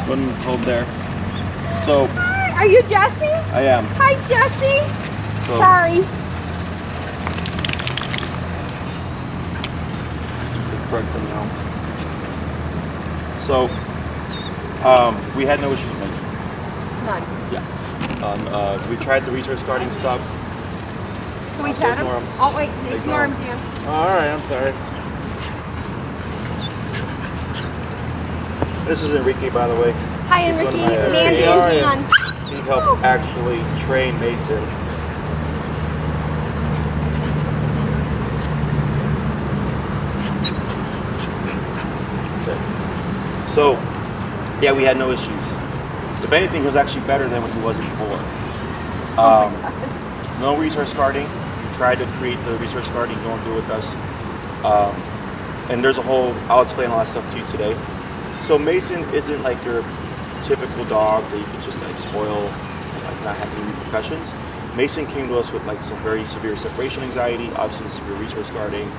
One hold there. So. Hi, are you Jesse? I am. Hi, Jesse. So, sorry. Correct them now. So, we had no issues with Mason. None. Yeah. We tried the resource guarding stuff. Can we pat him? Oh wait, ignore him, Dan. Oh, all right, I'm sorry. This is Enrique, by the way. Hi, He's Enrique. one of my Mandy and Dan. He helped actually train Mason. So, yeah, we had no issues. If anything, he was actually better than what he was before. No resource guarding. We tried to create the resource guarding. Don't do it with us. And there's a whole, I'll explain all that stuff to you today. So Mason isn't like your typical dog that you can just like spoil and like not have any repercussions. Mason came to us with like some very severe separation anxiety, obviously severe resource guarding.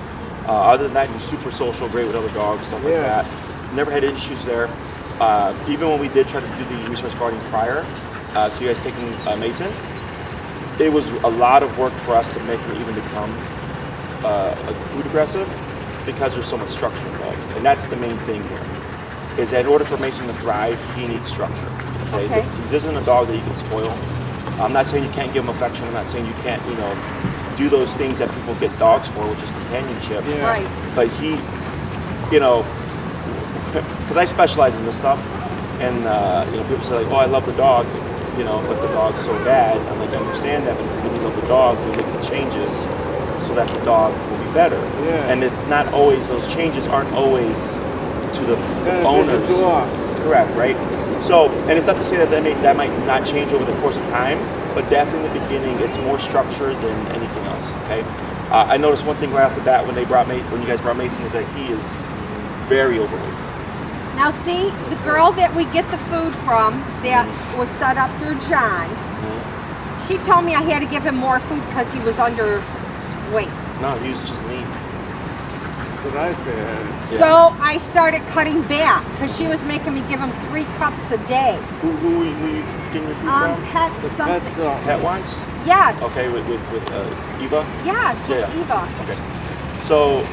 Other than that, he's super social, great with other dogs, stuff like that. Never had issues there. Even when we did try to do the resource guarding prior to you guys taking Mason, it was a lot of work for us to make her even become food aggressive because there's so much structure involved. And that's the main thing here, is that in order for Mason to thrive, he needs structure. Okay? This isn't a dog that you can spoil. I'm not saying you can't give him affection. I'm not saying you can't, do those things that people get dogs for, which is companionship. Yeah. Right. But he, because I specialize in this stuff, and people say like, oh, I love the dog, but the dog's so bad. I'm like, I understand that, but if you really love the dog, you make the changes so that the dog will be better. Yeah. And it's not always, those changes aren't always to the owners. Correct, right? So, and it's not to say that that might not change over the course of time, but definitely in the beginning, it's more structured than anything else. Okay. I noticed one thing right off the bat when you guys brought Mason is that he is very overweight. Now see, the girl that we get the food from that was set up through John, she told me I had to give him more food because he was underweight. No, he was just lean. That's what I said. Yeah. So I started cutting back because she was making me give him 3 cups a day. Who were you getting your food from? Pet something. Pet Wants? Yes. Okay, with Eva? Yes, with Eva. Okay. So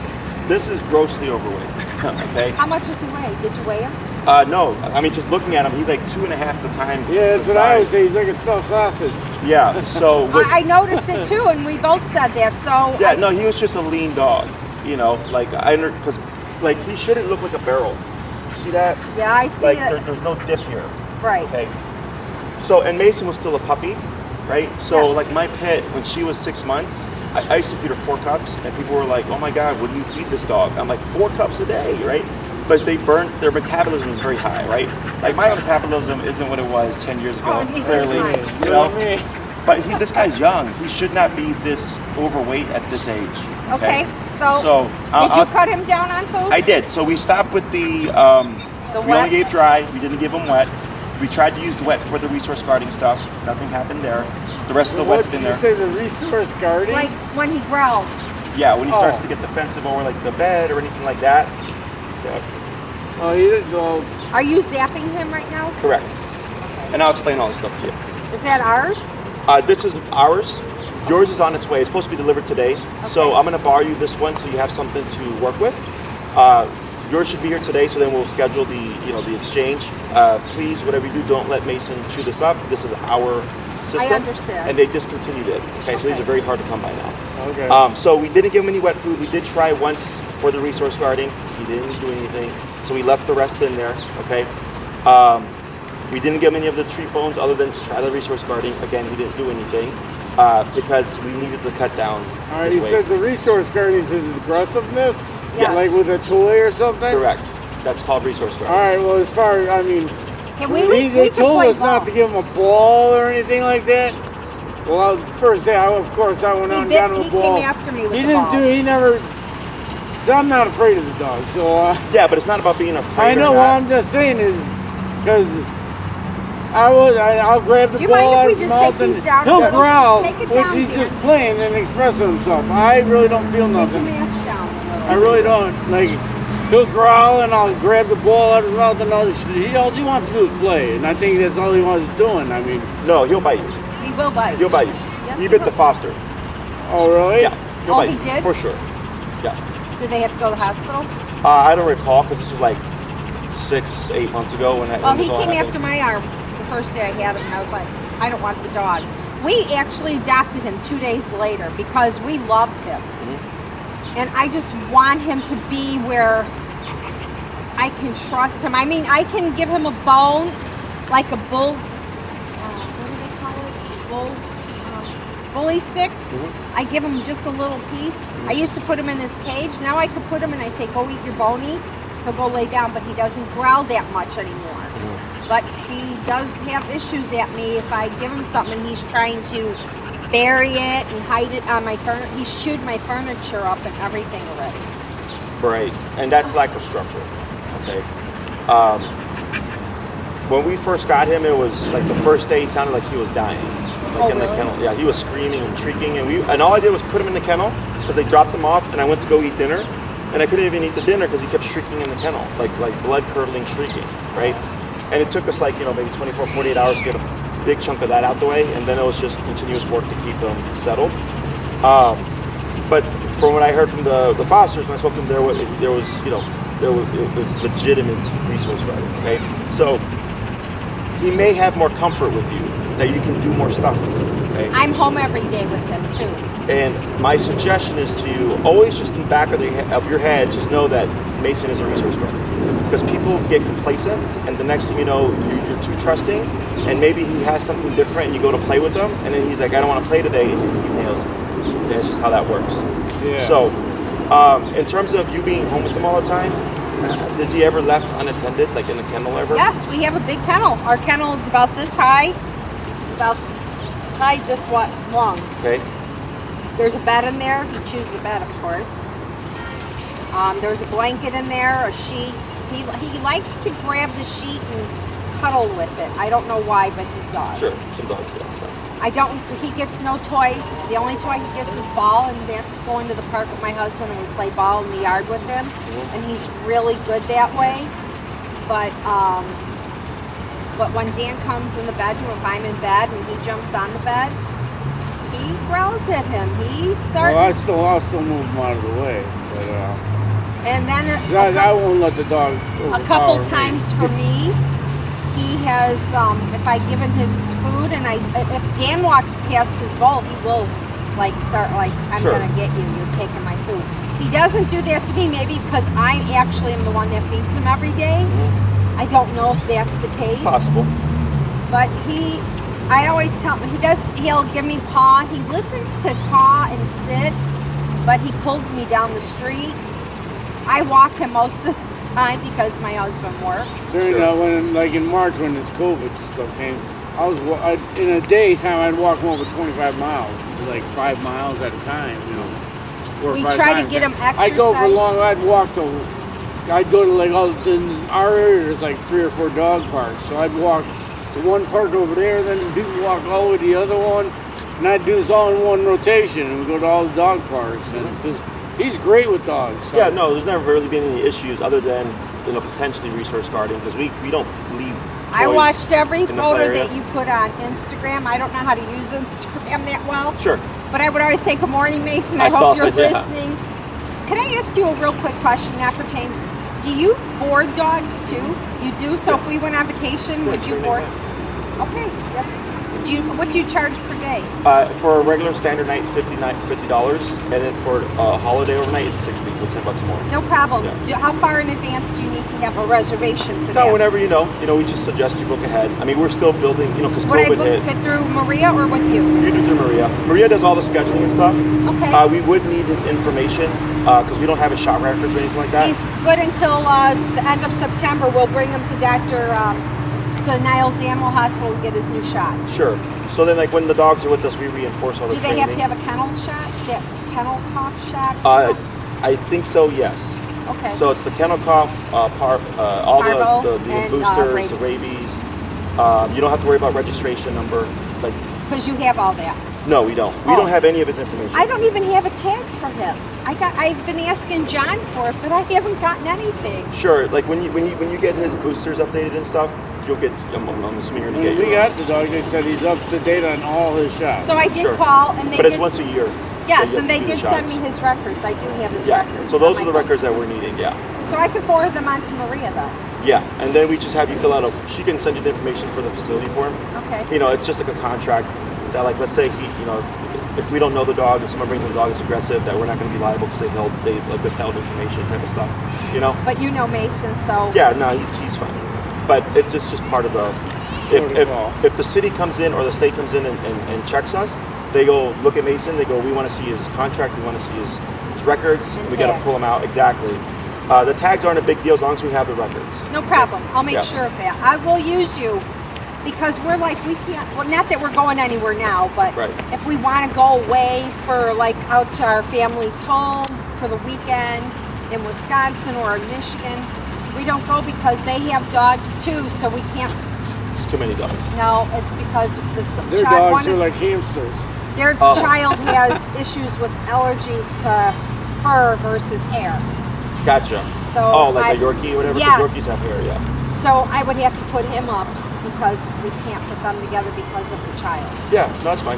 this is grossly overweight. Okay. How much does he weigh? Did you weigh him? No. I mean, just looking at him, he's like 2.5 the times. Yeah, that's the what size. I would say. He's like a stuffed sausage. Yeah. So. I noticed it too, and we both said that. So. Yeah. No, he was just a lean dog. Because like he shouldn't look like a barrel. You see that? Yeah, I see it. There's no dip here. Right. Okay. So, and Mason was still a puppy, right? So, like my pet, when she was 6 months, I used to feed her 4 cups, and people were like, "Oh my God, what do you feed this dog?" I'm like, 4 cups a day, right? But their metabolism is very high, right? Like my metabolism isn't what it was 10 years ago, clearly. But this guy's young. He should not be this overweight at this age. Okay. So did you cut him down on food? I did. So we stopped with we only gave dry. We didn't give him wet. We tried to use the wet for the resource guarding stuff. Nothing happened there. The rest of the wet's been there. What did you say, the resource guarding? Like when he growls. Yeah, when he starts to get defensive over like the bed or anything like that. Yeah. Oh, he didn't go. Are you zapping him right now? Correct. And I'll explain all this stuff to you. Is that ours? This is ours. Yours is on its way. It's supposed to be delivered today. Okay. So I'm going to borrow you this one so you have something to work with. Yours should be here today, so then we'll schedule the exchange. Please, whatever you do, don't let Mason chew this up. This is our system. I understand. And they discontinued it. Okay, so these are very hard to come by now. Okay. So we didn't give him any wet food. We did try once for the resource guarding. He didn't do anything. So we left the rest in there. Okay. We didn't give him any of the treat bones other than to try the resource guarding. Again, he didn't do anything because we needed to cut down. All right, you said the resource guarding is aggressiveness? Yes. Like with a toy or something? Correct. That's called resource guarding. All right, well, as far as, they told us not to give him a ball or anything like that. Well, the first day, of course, I went out and got him a ball. He came after me with the ball. He never, I'm not afraid of the dog, so. Yeah, but it's not about being afraid. I know, what I'm just saying is, because I'll grab the ball out of his mouth and he'll growl, which he's just playing and expressing himself. I really don't feel nothing. I really don't. Like, he'll growl and I'll grab the ball out of his mouth and all he wants to do is play. And I think that's all he wants to doing. I mean, No, he'll bite you. He will bite. He'll bite you. Yes, He he bit the will. foster. oh really? Yeah. He'll Oh, bite he you, did? for sure. Yeah. Did they have to go to the hospital? I don't recall because this was like 6-8 months ago when that. Well, when he this all came happened. after my arm the first day I had him, and I was like, I don't want the dog. We actually adopted him 2 days later because we loved him. And I just want him to be where I can trust him. I mean, I can give him a bone, like a bull, what do they call it? Bully stick. I give him just a little piece. I used to put him in his cage. Now I could put him and I say, go eat your boney. He'll go lay down, but he doesn't growl that much anymore. But he does have issues at me if I give him something and he's trying to bury it and hide it on my furniture. He's chewed my furniture up and everything already. Right, and that's lack of structure. Okay. When we first got him, it was like the first day. He sounded like he was dying, like Oh, in the really? kennel. Yeah, he was screaming and shrieking, and all I did was put him in the kennel because they dropped him off, and I went to go eat dinner, and I couldn't even eat the dinner because he kept shrieking in the kennel, like blood curdling shrieking, right? And it took us like maybe 24, 48 hours to get a big chunk of that out the way, and then it was just continuous work to keep them settled. But from what I heard from the fosters when I spoke to them, there was it was legitimate resource writing. Okay, so he may have more comfort with you, that you can do more stuff with him. Okay, I'm home every day with him too. and my suggestion is to always just in the back of your head, just know that Mason is a resource guardian. Because people get complacent, and the next thing you know, you're too trusting, and maybe he has something different, and you go to play with them, and then he's like, I don't want to play today, and he nails it. That's just how that works. Yeah. So, in terms of you being home with them all the time, has he ever left unattended, like in the kennel ever? Yes, we have a big kennel. Our kennel is about this high, this long. Okay. There's a bed in there. He chews the bed, of course. There's a blanket in there, a sheet. He likes to grab the sheet and cuddle with it. I don't know why, but he does. Sure, some dogs do. So. He gets no toys. The only toy he gets is ball, and that's going to the park with my husband, and we play ball in the yard with him. And he's really good that way. But when Dan comes in the bedroom, if I'm in bed and he jumps on the bed, he growls at him. He's starting. Well, I'll still move him out of the way. But, and then I won't let the dog a couple overpower me. times for me, he has, if I give him his food and if Dan walks past his bowl, he will start I'm Sure. gonna get you, you're taking my food. He doesn't do that to me, maybe because I actually am the one that feeds him every day. I don't know if that's the case. Possible. But I always tell him, he'll give me paw. He listens to paw and sit, but he pulls me down the street. I walk him most of the time because my husband works. During in March when this COVID stuff came, in a day's time I'd walk him over 25 miles, like 5 miles at a time, 4 or We 5 try to times. get him exercise. I'd go for long. I'd go to in our area. There's like 3 or 4 dog parks, so I'd walk to one park over there, then people walk all the way to the other one, and I'd do this all in one rotation, and we go to all the dog parks, and because he's great with dogs. So. Yeah, no, there's never really been any issues other than potentially resource guarding because we don't leave. I toys watched every in the photo play area. that you put on Instagram. I don't know how to use Instagram that well. Sure. But I would always say, good morning, Mason. I I saw hope you're it, yeah. listening. Can I ask you a real quick question that pertains? Do you board dogs too? You do? So if we went on vacation, would you board? Okay. What do you charge per day? For a regular standard night, it's $50, and then for a holiday overnight, it's $60, so $10 more. No problem. Yeah. How far in advance do you need to have a reservation for that? No, whenever you know. We just suggest you book ahead. I mean, we're still building, because Would I COVID book hit. it through Maria or with you? You do through Maria. Maria does all the scheduling and stuff. Okay. We would need his information because we don't have his shot records or anything like that. He's good until the end of September. We'll bring him to Niles Animal Hospital to get his new shots. Sure. So then, when the dogs are with us, we reinforce all the Do they training. have to have a kennel shot? That kennel cough shot? I think so, yes. Okay. So it's the kennel cough, all Parvo the and, boosters, rabies. the rabies. You don't have to worry about registration number. Because you have all that. No, we don't. We Oh. don't have any of his information. I don't even have a tag for him. I've been asking John for it, but I haven't gotten anything. Sure, like when you get his boosters updated and stuff, you'll get. I'm assuming you're gonna When get. we got the dog, they said he's up to date on all his shots. So I did Sure. call, and they But it's did, once a year. yes, that you and they have to do did the send shots. me his records. I do have his Yeah. records. So those on are the my records that we're needing. Yeah. phone. So I can forward them on to Maria then. Yeah, and then we just have you fill out she can send you the information for the facility form. Okay. You know, it's just like a contract that, like, let's say if we don't know the dog and someone brings in the dog that's aggressive, that we're not going to be liable because they withheld information type of stuff. You know. But you know Mason, so Yeah, no, he's fine. But it's just part of the if the city comes in or the state comes in and checks us, they go look at Mason. They go, we want to see his contract. We want to see his records. And We got to tags. pull them out exactly. The tags aren't a big deal as long as we have the records. no problem. I'll make Yeah. sure of that. I will use you because we're like, we can't, well, not that we're going anywhere now, but Right. if we want to go away for like out to our family's home for the weekend in Wisconsin or in Michigan, we don't go because they have dogs too, so we can't. It's too many dogs. No, it's because Their dogs are like hamsters. their Oh. child has issues with allergies to fur versus hair. Gotcha. So Oh, like I- a Yorkie or whatever? 'Cause Yes. Yorkies have hair, yeah. So I would have to put him up because we can't put them together because of the child. Yeah, no, that's fine.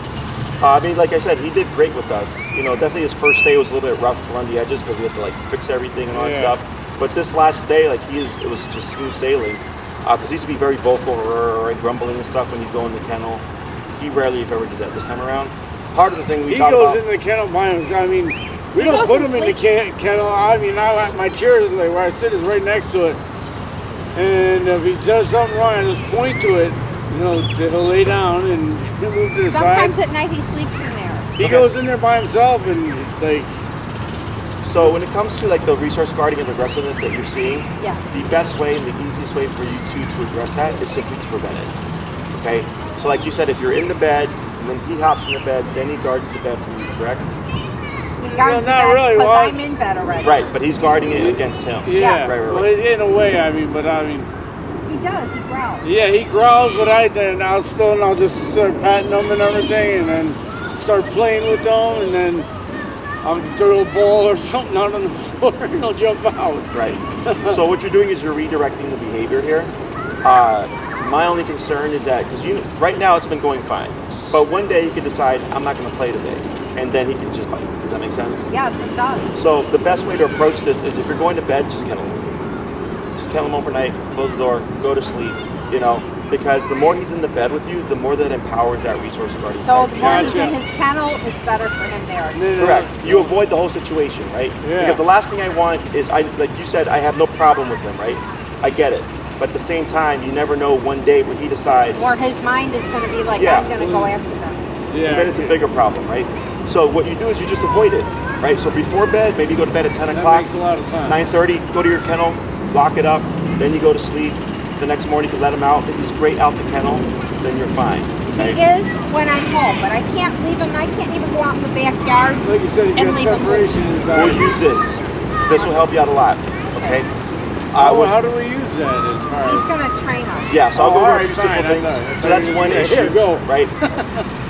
I mean, like I said, he did great with us. You know, definitely his first day was a little bit rough around the edges because we had to like fix everything and all that Yeah. stuff. But this last day, like it was just smooth sailing. Because he used to be very vocal or grumbling and stuff when you go in the kennel. He rarely, if ever, did that this time around. Part of the thing we He thought goes about. in the kennel by himself. I mean, we He don't goes put and him in the sleeps. kennel. I mean, my chair is like where I sit is right next to it. And if he does something wrong, I just point to it. You know, he'll lay down and he'll move to the Sometimes side. at night he sleeps in there. He Okay. goes in there by himself and like, So when it comes to like the resource guarding and aggressiveness that you're seeing, Yes. the best way and the easiest way for you to address that is simply to prevent it. Okay? So like you said, if you're in the bed and then he hops in the bed, then he guards the bed from you, correct? He guards not the bed really, because well, I'm in bed already. Right, but he's guarding it against him. yeah, Right, right, well, right. in a way, I mean, but I mean, He does. He growls. yeah, he growls, but I'll just start patting him and everything, and then start playing with them, and then I'll throw a ball or something out on the floor, and he'll jump out. Right. So what you're doing is you're redirecting the behavior here. My only concern is that, because right now it's been going fine, but one day he could decide, I'm not going to play today, and then he can just bite. Does that make sense? Yes, it does. So the best way to approach this is if you're going to bed, just kennel him. Just kennel him overnight, close the door, go to sleep, you know, because the more he's in the bed with you, the more that empowers that resource guarding. So the more he's Gotcha. in his kennel, it's better for him there. Correct. You avoid the whole situation, right? Yeah. Because the last thing I want is, like you said, I have no problem with him, right? I get it. But at the same time, you never know one day when he decides, Or his mind is going to be like, Yeah. I'm going to go after them. Yeah. then it's a bigger problem, right? So what you do is you just avoid it, right? So before bed, maybe you go to bed at 10 That o'clock, makes a lot of sense. 9:30, go to your kennel, lock it up, then you go to sleep. The next morning, you can let him out. If he's great out the kennel, then you're fine. He Okay? is when I'm home, but I can't leave him. I can't even go out in the backyard. Like you said, you And got leave him separation We'll anxiety. use this. This will help you out a lot, okay? How do we use that as far He's as? going to train us. Yeah, so I'll go Oh, over a alright, few simple fine, I things. thought- So that's one Here, issue, go. right?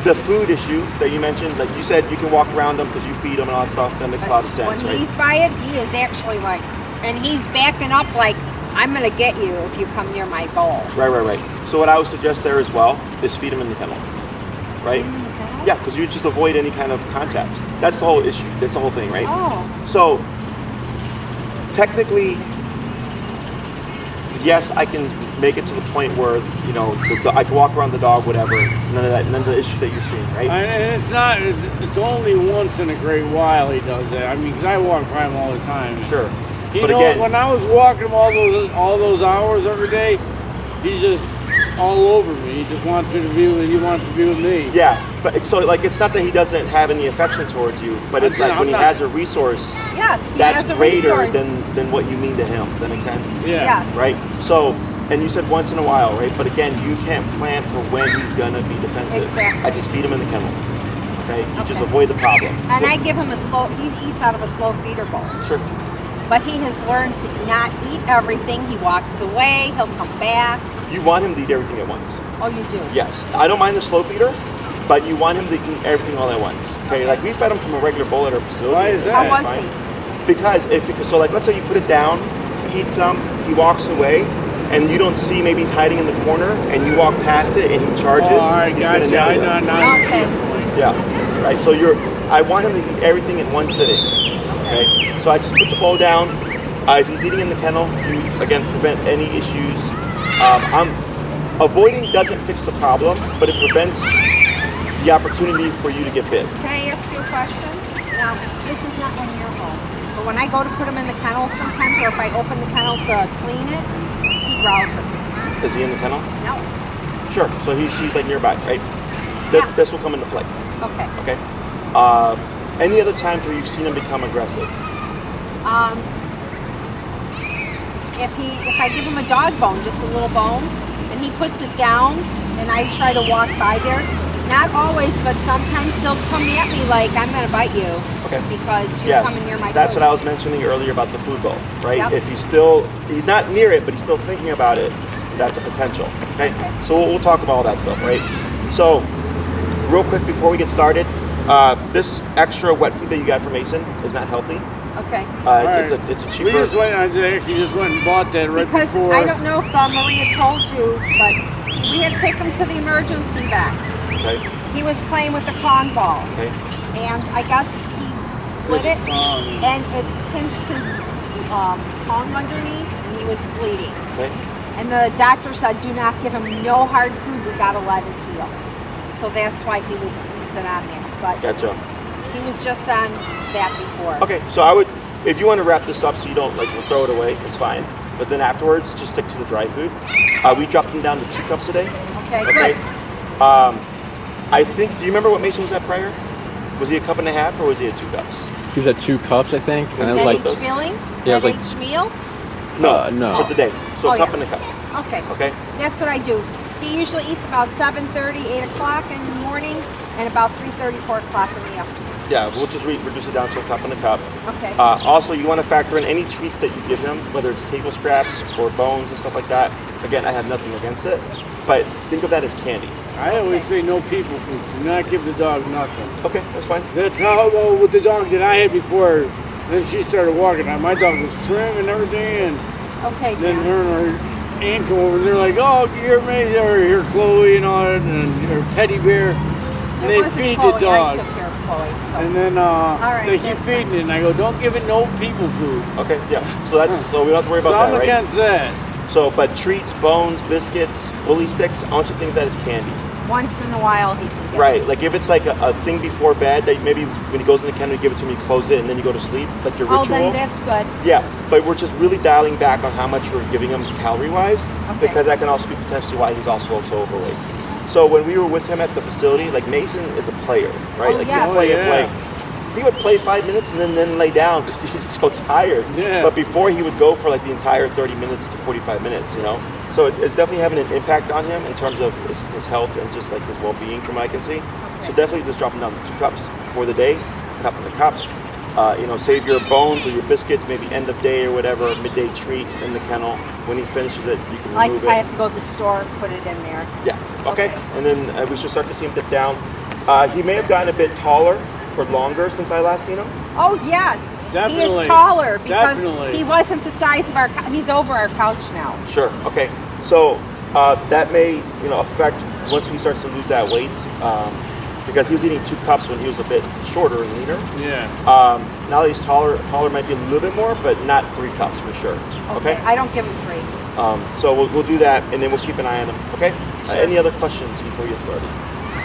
The food issue that you mentioned, like you said, you can walk around them because you feed them and all that stuff. That makes a lot of sense, When right? he's by it, he is actually like, and he's backing up like, I'm going to get you if you come near my bowl. Right, right, right. So what I would suggest there as well is feed them in the kennel, right? Yeah, because you just avoid any kind of context. That's the whole issue. That's the whole thing, right? Oh, So technically, yes, I can make it to the point where I can walk around the dog, whatever. None of the issues that you're seeing, right? And it's not. It's only once in a great while he does that. I mean, because I walk by him all the time. Sure. You But know, again, when I was walking him all those hours every day, he's just all over me. He just wants me to be with. He wants to be with me. yeah, but so like it's not that he doesn't have any affection towards you, but it's like I'm when he not- has a resource yes, he that's has a greater resource. than what you mean to him. Does that make sense? Yeah. Yes. Right? So, and you said once in a while, right? But again, you can't plan for when he's gonna be defensive. Exactly. I just feed him in the kennel. Okay? You just Okay. avoid the problem. And So- I give him he eats out of a slow feeder bowl. Sure. But he has learned to not eat everything. He walks away, he'll come back. You want him to eat everything at once. Oh, you do? Yes. I don't mind the slow feeder, but you want him to eat everything all at once. Okay, like we fed him from a regular bowl at our facility. Why is that? How That's was fine. he? Because like let's say you put it down, he eats some, he walks away, and you don't see, maybe he's hiding in the corner, and you walk past it and he charges. Oh, all right, he's gonna gotcha. nail I you. know now. Okay. Yeah, right. So I want him to eat everything in one sitting. Okay. So I just put the bowl down. If he's eating in the kennel, you again prevent any issues. Avoiding doesn't fix the problem, but it prevents the opportunity for you to get bit. Can I ask you a question? Now, this is not in your home, but when I go to put him in the kennel sometimes, or if I open the kennel to clean it, he growls at me. Is he in the kennel? No. Sure. So he's like nearby, right? Yeah. This will come into play. Okay. Okay. Any other times where you've seen him become aggressive? If I give him a dog bone, just a little bone, and he puts it down, and I try to walk by there, not always, but sometimes he'll come at me like, I'm going to bite you. Okay. Because you're coming near my That's food. what I was mentioning earlier about the food bowl, right? Yep. If he's not near it, but he's still thinking about it, that's a potential. Okay. Okay. So we'll talk about all that stuff, right? So, real quick before we get started, this extra wet food that you got from Mason is not healthy. Okay. It's a cheaper. I actually just went and bought that right Because before. I don't know if Maria told you, but we had to take him to the emergency vet. Okay. He was playing with the Kong ball, Okay. and I guess he split it, and it pinched his tongue underneath, and he was bleeding. Okay. And the doctor said, do not give him no hard food, we gotta let it heal. So that's why he's been on that. But Gotcha. he was just on that before. Okay. So I would, if you want to wrap this up so you don't like throw it away, it's fine. But then afterwards, just stick to the dry food. We dropped him down to 2 cups a day. Okay, Okay. good. I think. Do you remember what Mason was at prior? Was he a cup and a half, or was he at 2 cups? He was at 2 cups, I think, and it was At like, each feeling? Yeah, At it was like- each meal? No. no. For the day. So Oh, a cup yeah. and a cup. Okay. Okay. That's what I do. He usually eats about 7:30, 8 o'clock in the morning, and about 3:30, 4 o'clock in the afternoon. Yeah, we'll just reduce it down to a cup and a cup. Okay. Also, you want to factor in any treats that you give him, whether it's table scraps or bones and stuff like that. Again, I have nothing against it, but think of that as candy. I always say no people food. Do not give the dog nothing. Okay, that's fine. That's how with the dog that I had before. Then she started walking. My dog was trim and everything, and Okay, then Dan. her and her aunt come over and they're like, "Oh, you're me, or here Chloe and all that, and her teddy bear." And It they wasn't feed Chloe, the dog. I took care of Chloe. So. And then right, they keep that's feeding it, and I go, "Don't give it no people food." Okay, yeah. So we don't have to worry So about I'm that, right? against that. So, but treats, bones, biscuits, woolly sticks, I want you to think of that as candy. Once in a while, he can get Right, like if it's like a thing before bed that maybe when he goes in the kennel, you give it to him, you close it, and then you go to sleep, like your Oh, ritual. then that's good. Yeah, but we're just really dialing back on how much we're giving him calorie-wise, Okay. because that can also be potentially why he's also so overweight. So when we were with him at the facility, like Mason is a player, right? Oh, like yeah. he'd play Oh, yeah. he would play 5 minutes and then lay down because he's so tired. Yeah. But before he would go for like the entire 30 minutes to 45 minutes, you know? So it's definitely having an impact on him in terms of his health and just like his well-being from what I can see. So definitely just drop him down to 2 cups for the day, cup and a cup. Save your bones or your biscuits, maybe end of day or whatever, midday treat in the kennel. When he finishes it, you can Like remove if it. I have to go to the store, put it in there. Yeah. Okay. Okay. And then we should start to see him dip down. He may have gotten a bit taller or longer since I last seen him. Oh, yes. He Definitely. is taller because Definitely. he wasn't the size of our he's over our couch now. Sure. Okay. So that may affect once he starts to lose that weight because he was eating 2 cups when he was a bit shorter and leaner. Yeah. Now that he's taller might be a little bit more, but not 3 cups for sure. Okay. I don't give him 3. So we'll do that, and then we'll keep an eye on him. Okay. Sure. Any other questions before we get started?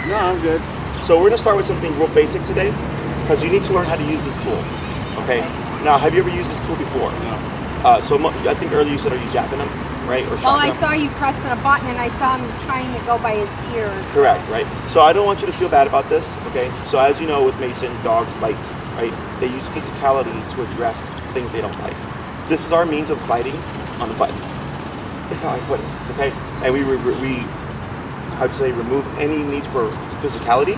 No, I'm good. So we're gonna start with something real basic today, because you need to learn how to use this tool. Okay. Now, have you ever used this tool before? No. I think earlier you said, are you zapping him, right? Or Well, I shocking him? saw you pressing a button and I saw him trying to go by his ears. Correct, right? So I don't want you to feel bad about this, okay? So as you know, with Mason, dogs bite, right? They use physicality to address things they don't like. This is our means of biting on the button. It's how I put it, okay? And we remove any needs for physicality.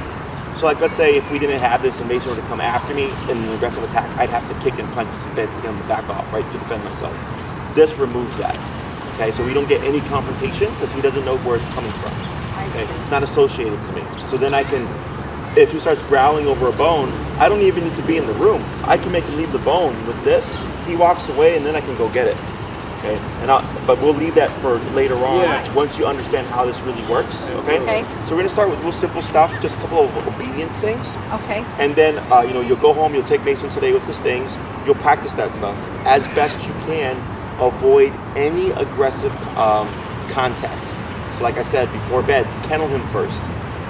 So like, let's say if we didn't have this and Mason were to come after me in an aggressive attack, I'd have to kick and punch to get him to back off, right, to defend myself. This removes that, okay? So we don't get any confrontation because he doesn't know where it's coming from. Okay? see. It's not associated to me. So then I can, if he starts growling over a bone, I don't even need to be in the room. I can make him leave the bone with this. He walks away, and then I can go get it. Okay, but we'll leave that for later on. Yeah. Once you understand how this really works. Okay. Okay. So we're gonna start with real simple stuff, just a couple of obedience things, Okay. and then you'll go home. You'll take Mason today with his things. You'll practice that stuff as best you can. Avoid any aggressive contacts. So, like I said before bed, kennel him first.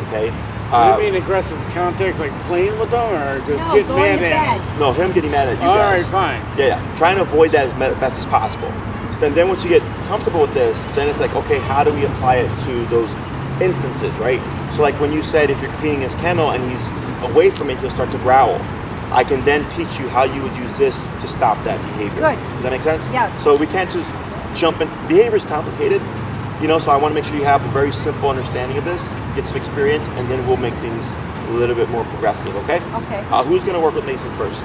Okay. What do you mean aggressive context, like playing with them, or just No, getting going mad to at bed. them? No, him getting mad at you All guys. right, fine. Yeah. Trying to avoid that as best as possible. So then once you get comfortable with this, then it's like, okay, how do we apply it to those instances, right? So like when you said if you're cleaning his kennel and he's away from it, he'll start to growl. I can then teach you how you would use this to stop that behavior. Good. Does that make sense? Yes. So we can't just jump in. Behavior is complicated, so I want to make sure you have a very simple understanding of this, get some experience, and then we'll make things a little bit more progressive, okay? Okay. Who's going to work with Mason first?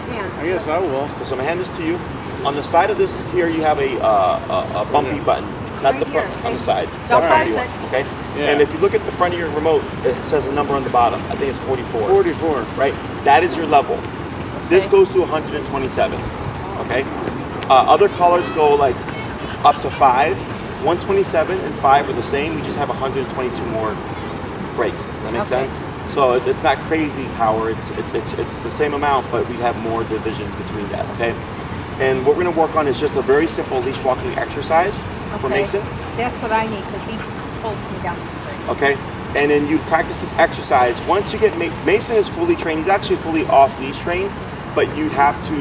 Man. I guess I will. So I'm gonna hand this to you. On the side of this here, you have a bumpy button, not Right the front, here, on the side. Don't That bumpy press one, okay? Yeah. And if you look at the front of your remote, it says a number on the bottom. I think it's 44. 44. Right? That is your level. This Okay. goes to 127. Okay? Other colors go like up to 5. 127 and 5 are the same. We just have 122 more breaks. That makes Okay. sense? So it's not crazy power. It's the same amount, but we have more divisions between that. Okay. And what we're going to work on is just a very simple leash walking exercise for Okay. Mason. That's what I need because he holds me down the street. Okay. And then you practice this exercise. Once you get Mason is fully trained. He's actually fully off leash trained, but you'd have to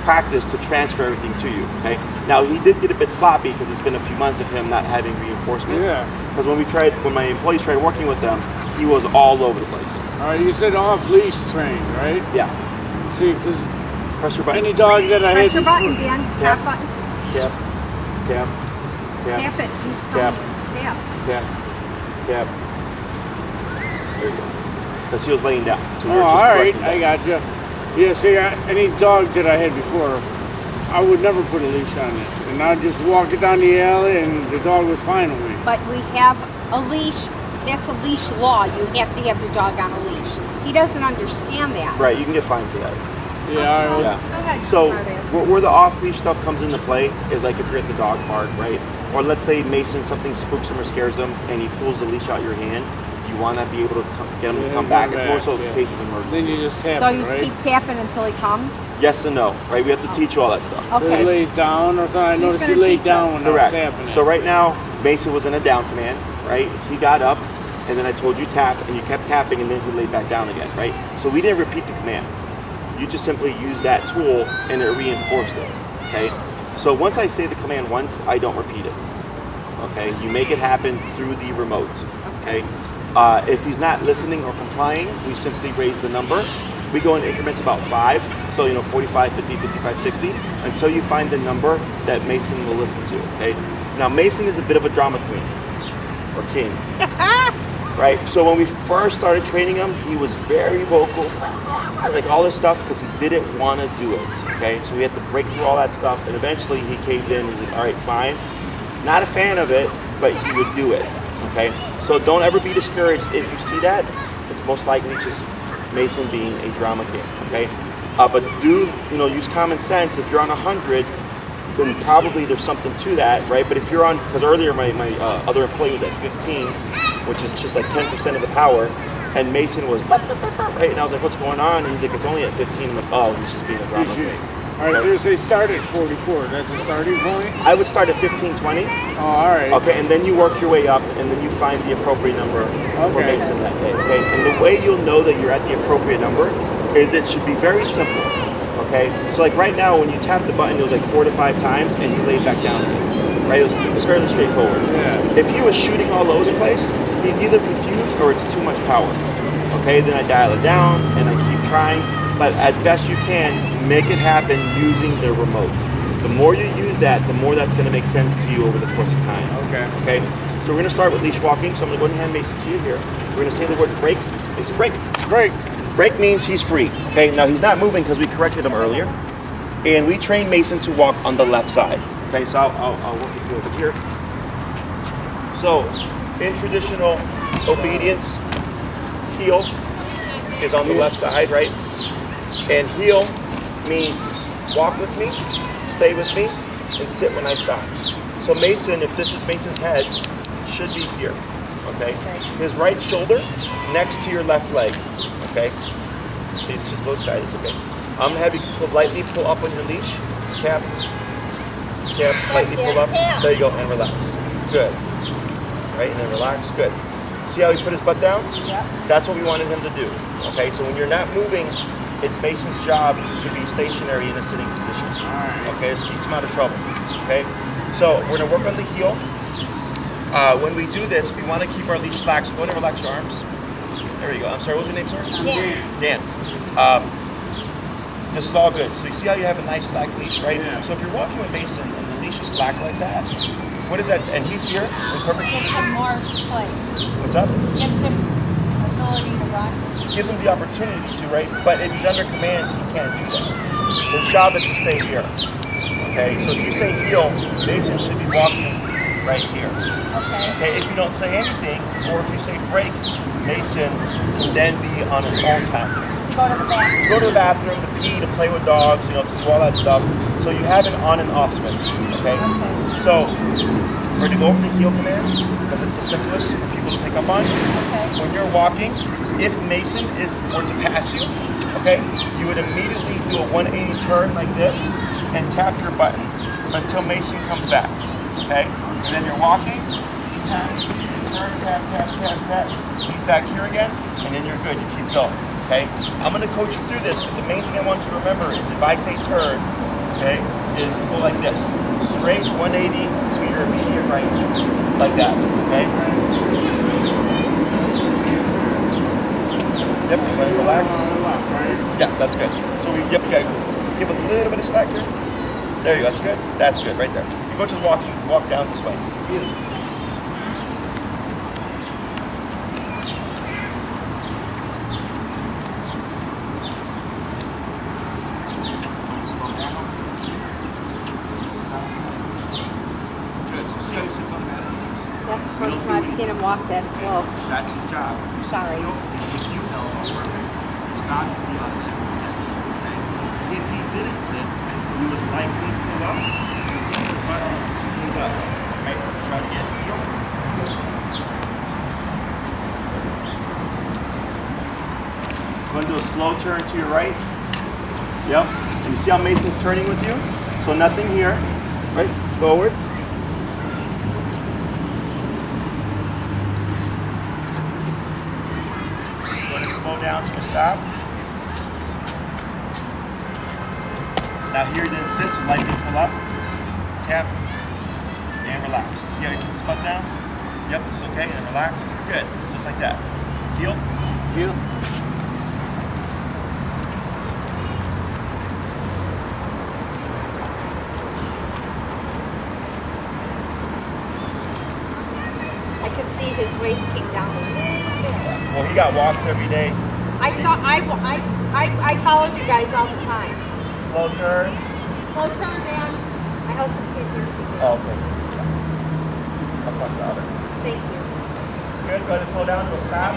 practice to transfer everything to you. Okay. Now he did get a bit sloppy because it's been a few months of him not having reinforcement. Yeah. Because when my employees tried working with them, he was all over the place. All right, you said off leash trained, right? Yeah. See, because Press your button. any dog that I Press had your before, button, Dan. Tap. Tap button. Tap. Tap. Tap. Tap it. He's Tap. telling you. Tap. Tap. Tap. There you go. Because he was laying down. So Oh, you're just all right, correcting I that. got you. Yeah, see, any dog that I had before, I would never put a leash on it, and I'd just walk it down the alley, and the dog was fine with me. But we have a leash. That's a leash law. You have to have the dog on a leash. He doesn't understand that. Right, you can get fined for that. Yeah, all right. Yeah. Go ahead, So smartass. where the off-leash stuff comes into play is like if you're at the dog park, right? Or let's say Mason, something spooks him or scares him, and he pulls the leash out your hand. You want to be able to get him to Yeah, come back. come It's more back, so in yeah. case of Then emergency. you just tap So it, you right? keep tapping until he comes? Yes and no, right? We have to teach you all that stuff. So he Okay. lays down or something. I He's noticed he gonna laid teach down us. when I was Correct. tapping it. So right now, Mason was in a down command, right? He got up, and then I told you tap, and you kept tapping, and then he laid back down again, right? So we didn't repeat the command. You just simply used that tool, and it reinforced it, okay? So once I say the command once, I don't repeat it, okay? You make it happen through the remote, okay? If he's not listening or complying, we simply raise the number. We go in increments about 5, so 45, 50, 55, 60, until you find the number that Mason will listen to, okay? Now Mason is a bit of a drama queen, or king, right? So when we first started training him, he was very vocal, like all this stuff, because he didn't want to do it, okay? So we had to break through all that stuff, and eventually he caved in and he's like, all right, fine. Not a fan of it, but he would do it, okay? So don't ever be discouraged if you see that. It's most likely just Mason being a drama king, okay? But do, use common sense. If you're on 100, then probably there's something to that, right? But if you're on, because earlier my other employee was at 15, which is just like 10% of the power, and Mason was, right? And I was like, what's going on? And he's like, it's only at 15. I'm like, oh, he's just being a drama king. All right, so if they start at 44, that's a starting point? I would start at 15, 20. Oh, all right. Okay, and then you work your way up, and then you find the appropriate number for Okay. Mason that day. Okay, and the way you'll know that you're at the appropriate number is it should be very simple. Okay, so like right now, when you tap the button, it was like 4 to 5 times, and you lay back down again. Right, it was fairly straightforward. Yeah. If he was shooting all over the place, he's either confused or it's too much power. Okay, then I dial it down and I keep trying, but as best you can, make it happen using the remote. The more you use that, the more that's going to make sense to you over the course of time. Okay. Okay, so we're going to start with leash walking. So I'm going to go ahead and hand Mason to you here. We're going to say the word break. Mason, break. Break. Break means he's free. Okay, now he's not moving because we corrected him earlier. And we train Mason to walk on the left side. Okay, so I'll work with you over here. So in traditional obedience, heel is on the left side, right? And heel means walk with me, stay with me, and sit when I stop. So Mason, if this is Mason's head, should be here, okay? His right shoulder next to your left leg, okay? He's just a little excited, it's okay. I'm gonna have you lightly pull up on your leash, tap, lightly pull up, there you go, and relax. Good, right, and then relax, good. See how he put his butt down? Yep. That's what we wanted him to do, okay? So when you're not moving, it's Mason's job to be stationary in a sitting position, okay? This keeps him out of trouble, okay? So we're gonna work on the heel. When we do this, we wanna keep our leash slack, so go ahead and relax your arms. There you go, I'm sorry, what was your name, sir? Dan. This is all good. So you see how you have a nice slack leash, right? Yeah. So if you're walking with Mason and the leash is slack like that, what is that? And he's here in perfect Gives position. him more play. What's up? Gives him ability to run. Gives him the opportunity to, right? But if he's under command, he can't do that. His job is to stay here. Okay, so if you say heel, Mason should be walking right here. Okay. Okay, if you don't say anything, or if you say break, Mason can then be on his own time. Go to the back. Go to the bathroom, to pee, to play with dogs, you know, to do all that stuff. So you have an on and off switch, okay? Okay. So we're gonna go over the heel command because it's the simplest for people to pick up on. Okay. When you're walking, if Mason were to pass you, okay, you would immediately do a 180 turn like this and tap your button until Mason comes back, okay? And then you're walking, tap, turn, tap, tap, tap, tap. He's back here again, and then you're good. You keep going. Okay, I'm going to coach you through this, but the main thing I want you to remember is if I say turn, okay, is go like this. Straight 180 to your immediate right, like that, okay? Yep, you want to relax? Yeah, that's good. So we okay, give a little bit of slack here. There you go, that's good. That's good, right there. You go just walk down this way. That's the first time I've seen him walk that slow. That's his job. Sorry. If you know, it's not to be on him to sit. Okay? If he didn't sit, you would likely pull up and take the button he does. Okay? Try to get heel. Going to do a slow turn to your right. Yep. So you see how Mason's turning with you? So nothing here. Right? Forward. Slow down to a stop. Now here it is, sit, so lightly pull up, tap, and relax. See how you put this butt down? Yep, it's okay, and relax. Good, just like that. Heel. Heel. I could see his waist came down a little bit. Well, he got walks every day. I followed you guys all the time. Slow turn. Slow turn, Dan. I have some kid here. Oh, okay. Up on the other. Thank you. Good, go ahead and slow down to a stop.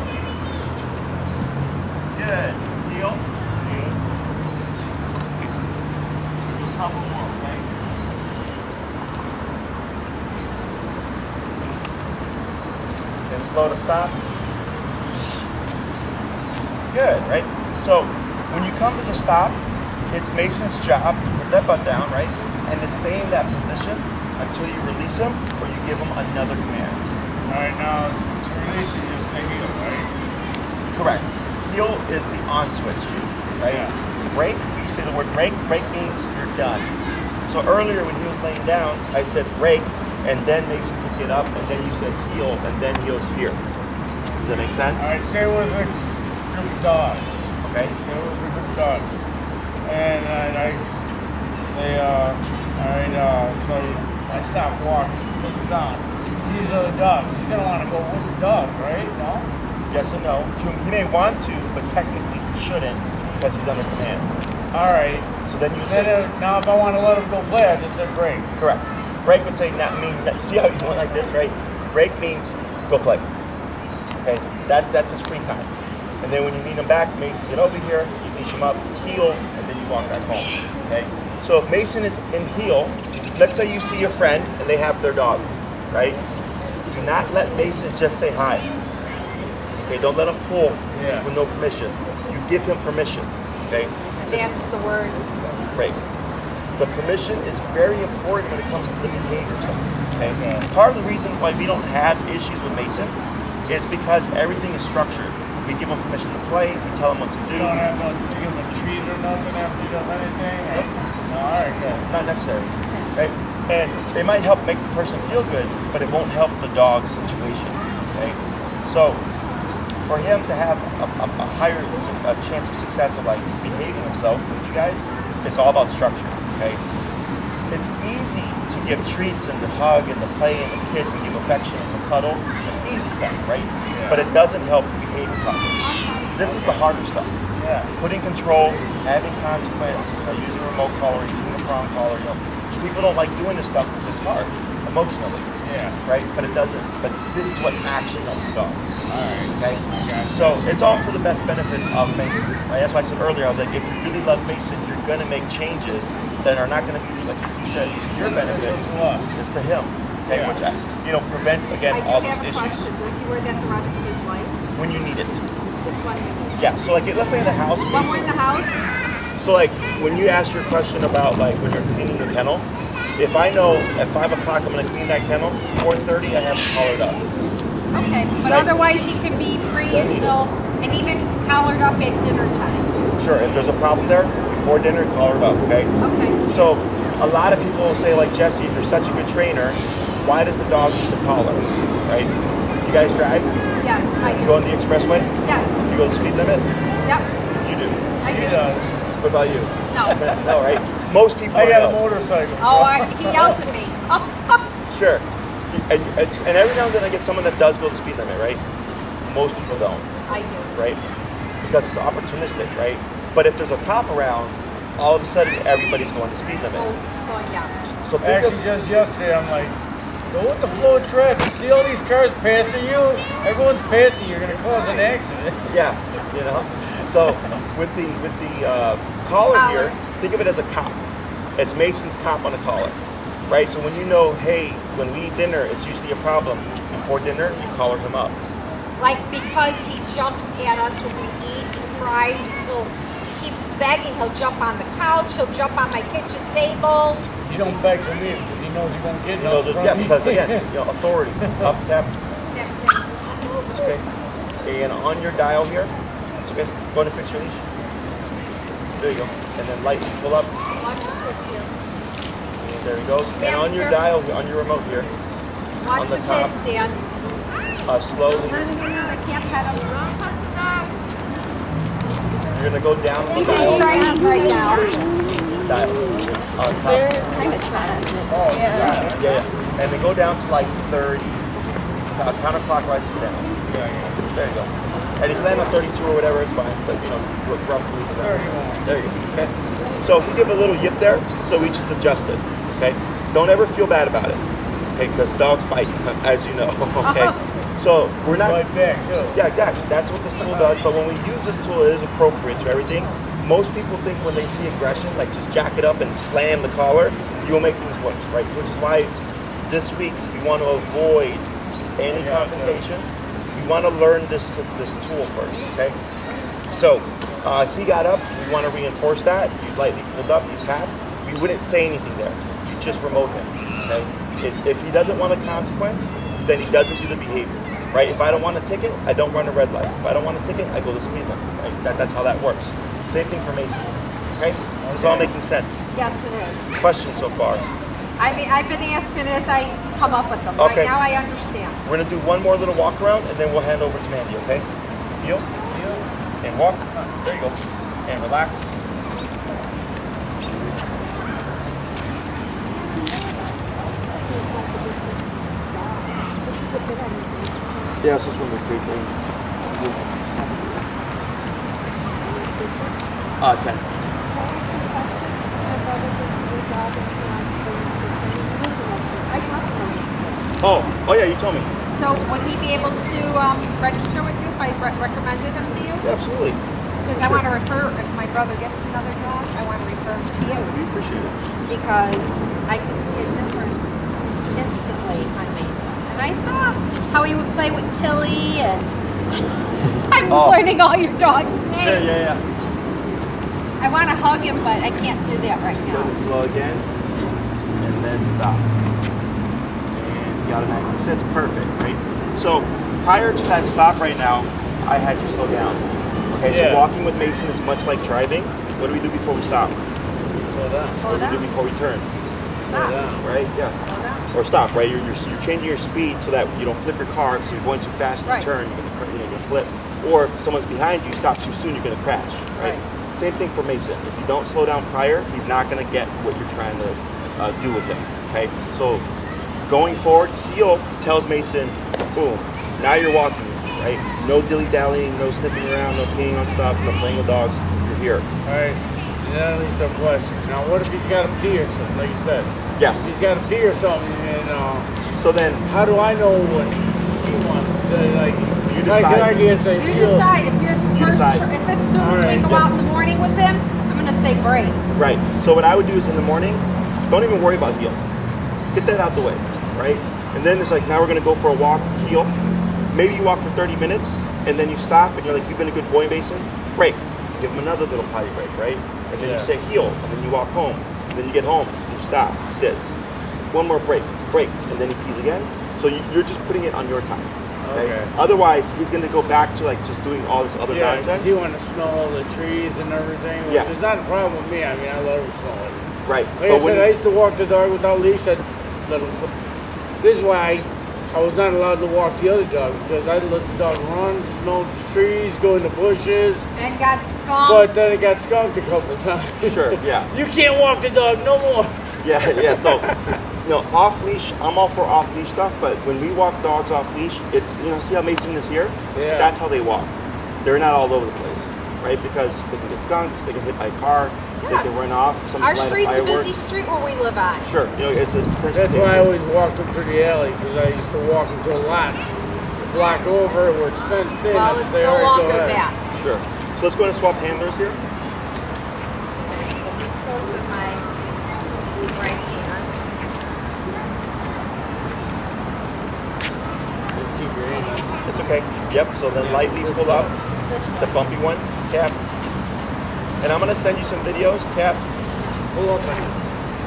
Good. Heel. Heel. Do a couple more, okay? Then slow to stop. Good, right? So when you come to the stop, it's Mason's job to put that butt down, right? And to stay in that position until you release him or you give him another command. All right, now to release it, just say heel, right? Correct. Heel is the on switch, right? Yeah. Break, you say the word break, break means you're done. So earlier when he was laying down, I said break, and then Mason could get up, and then you said heel, and then heel's here. Does that make sense? All right, say it was a group of dogs. Okay. Say it was a group of dogs. And I say, all right, so I stop walking, sits down. These other dogs, he's gonna want to go with the dog, right? No? Yes and no. He may want to, but technically he shouldn't because he's under command. All right. So then you would Then say, now if I want to let him go play, I just said break. correct. Break would say that means, see how you went like this, right? Break means go play. Okay, that's his free time. And then when you need him back, Mason, get over here, you leash him up, heel, and then you walk back home. Okay. So if Mason is in heel, let's say you see your friend and they have their dog, right? Do not let Mason just say hi. Okay, don't let him pull with no permission. You give him permission. Okay. That's the word. Great. The permission is very important when it comes to the behavior stuff. Okay. Part of the reason why we don't have issues with Mason is because everything is structured. We give him permission to play. We tell him what to do. You don't have to give him a treat or nothing after he does anything? Nope. No, all right, good. Not necessary. Okay? And they might help make the person feel good, but it won't help the dog situation. Okay? So for him to have a higher chance of success of like behaving himself with you guys, it's all about structure. Okay? It's easy to give treats and to hug and to play and to kiss and give affection and to cuddle. It's easy stuff, right? But it doesn't help behavior problems. This is the harder stuff. Yeah. Putting control, having consequence, using a remote collar, using a prong collar. You know, people don't like doing this stuff because it's hard emotionally. Yeah. Right? But it doesn't. But this is what actually helps the dog. Alright. Okay? So it's all for the best benefit of Mason. Right? That's why I said earlier, I was like, if you really love Mason, you're gonna make changes that are not gonna be, like you said, to your benefit, it's to him. Okay? Yeah. Which prevents again I do all have those a issues question. Does he wear that the rest of his life? when you need it. Just when he needs it? Yeah. So like, let's say in the house, When we're in the house? So like when you ask your question about like when you're cleaning the kennel, if I know at 5 o'clock I'm gonna clean that kennel, 4:30 I have to collared up. Okay, but Right. otherwise he can be free until, and even collared up at dinner time. Sure, if there's a problem there, before dinner, collared up, okay? Okay. So a lot of people will say like, Jesse, if you're such a good trainer, why does the dog need the collar, right? You guys drive? Yes, I You do. go on the expressway? Yeah, You go the speed limit? yep, You do. I He do. does. What about you? No. No, right? Most people I got a know. motorcycle. Oh, he yells at me. Sure. And every now and then I get someone that does go the speed limit, right? Most people don't. I do. Right? Because it's opportunistic, right? But if there's a cop around, all of a sudden everybody's going the speed limit. Slowing down. So think Actually, just yesterday, I'm like, go with the flow of traffic. See all these cars passing you? Everyone's passing you. You're going to cause an accident. yeah, you know. So with the collar here, think of it as a cop. It's Mason's cop on a collar, right? So when you know, hey, when we eat dinner, it's usually a problem. Before dinner, you collar him up. Like, because he jumps at us when we eat and cries until he keeps begging. He'll jump on the couch. He'll jump on my kitchen table. He don't beg for me because he knows he won't get You know, nothing from yeah, me. because again, authority, up, tap, Yeah, it's okay. And on your dial here, it's okay. Go ahead and fix your leash. There you go. And then lightly pull up. Watch the kids here. And there he goes. And on your dial, on your remote here, Watch on the the top. kids, Dan. Slowly, I can't pet him. you're gonna go down the He's dial. training right now. Dial on top. Yeah. And then go down to like 30. Counterclockwise is down. There you go. And if you land on 32 or whatever, it's fine. But roughly. There you go. Okay. So if you give a little yip there, so we just adjust it. Okay. Don't ever feel bad about it. Okay, because dogs bite, as you know. Okay. So we're not. Right back, too. Yeah, exactly. That's what this tool does. But when we use this tool, it is appropriate to everything. Most people think when they see aggression, like just jack it up and slam the collar, you will make things worse, right? Which is why this week we want to avoid any confrontation. We want to learn this tool first, okay? So he got up. We want to reinforce that. You lightly pulled up. You tapped. We wouldn't say anything there. You just remote him, okay? If he doesn't want a consequence, then he doesn't do the behavior. Right? If I don't want a ticket, I don't run a red light. If I don't want a ticket, I go to speed limit. Right? That's how that works. Same thing for Mason. Okay? This is all making sense. Yes, it is. Questions so far? I mean, I've been asking as I come up with them. Okay. Right now I understand. We're gonna do one more little walk around and then we'll hand over to Mandy, okay? Heel, and walk. There you go. And relax. Yeah, so it's one of the great things. 10. Oh yeah, you told me. So would he be able to register with you if I recommended him to you? Yeah, absolutely. Because I want to refer, if my brother gets another dog, I want to refer him to you. We appreciate it. Because I can see a difference instantly on Mason. And I saw how he would play with Tilly, and I'm learning all your dog's names. Yeah. I want to hug him, but I can't do that right now. Go this slow again, and then stop. And you got it back. That's perfect, right? So prior to that stop right now, I had you slow down. Okay, so walking with Mason is much like driving. What do we do before we stop? Slow down. What do we do before we turn? Slow down. Right? Yeah. Slow down. Or stop, right? You're changing your speed so that you don't flip your car because you're going too fast to Right. turn, you're gonna flip. Or if someone's behind you, stop too soon, you're gonna crash, right? Same thing for Mason. If you don't slow down prior, he's not gonna get what you're trying to do with him, okay? So going forward, heel tells Mason, boom, now you're walking, right? No dilly-dallying, no sniffing around, no peeing on stuff, no playing with dogs, you're here. Alright, that leads to a question. Now what if he's got a pee or something, like you said? Yes. If he's got a pee or something, and So then, how do I know what he wants? Like, You like, decide. I guess they You feel. decide if it's You first, decide. if it's soon as we Alright, go out in the morning with them, I'm gonna say break. right, so what I would do is in the morning, don't even worry about heel. Get that out the way, right? And then it's like, now we're gonna go for a walk, heel. Maybe you walk for 30 minutes, and then you stop, and you're like, you've been a good boy, Mason. Break. Give him another little potty break, right? And then you say heel, and then you walk home. And then you get home, you stop, he sits. One more break, and then he pees again. So you're just putting it on your time. Okay. Otherwise, he's gonna go back to like just doing all this other nonsense. You want to smell all the trees and everything. Which Yes. is not a problem with me. I mean, I love to smell it. Right. Like I said, I used to walk the dog without leash. This is why I was not allowed to walk the other dog, because I'd let the dog run, smell the trees, go in the bushes. And got skunked. But then it got skunked a couple of times. Sure, yeah. You can't walk the dog no more. Yeah. So, off leash, I'm all for off leash stuff, but when we walk dogs off leash, it's, see how Mason is here? Yeah. That's how they walk. They're not all over the place, right? Because they can get skunked, they can hit by a car, they can run off. Our street's a busy street where we live on. Sure, it's potentially That's why I dangerous. always walked them through the alley, because I used to walk into a lot, block over where it's fenced in. Well, I'd it's say, no "All right, go longer ahead." that. Sure. So let's go ahead and swap handlers here. So this goes in my right hand. Just keep your hand on. It's okay. Yep, so then lightly pull up, This the one. bumpy one, tap. And I'm gonna send you some videos, tap. Pull up on it.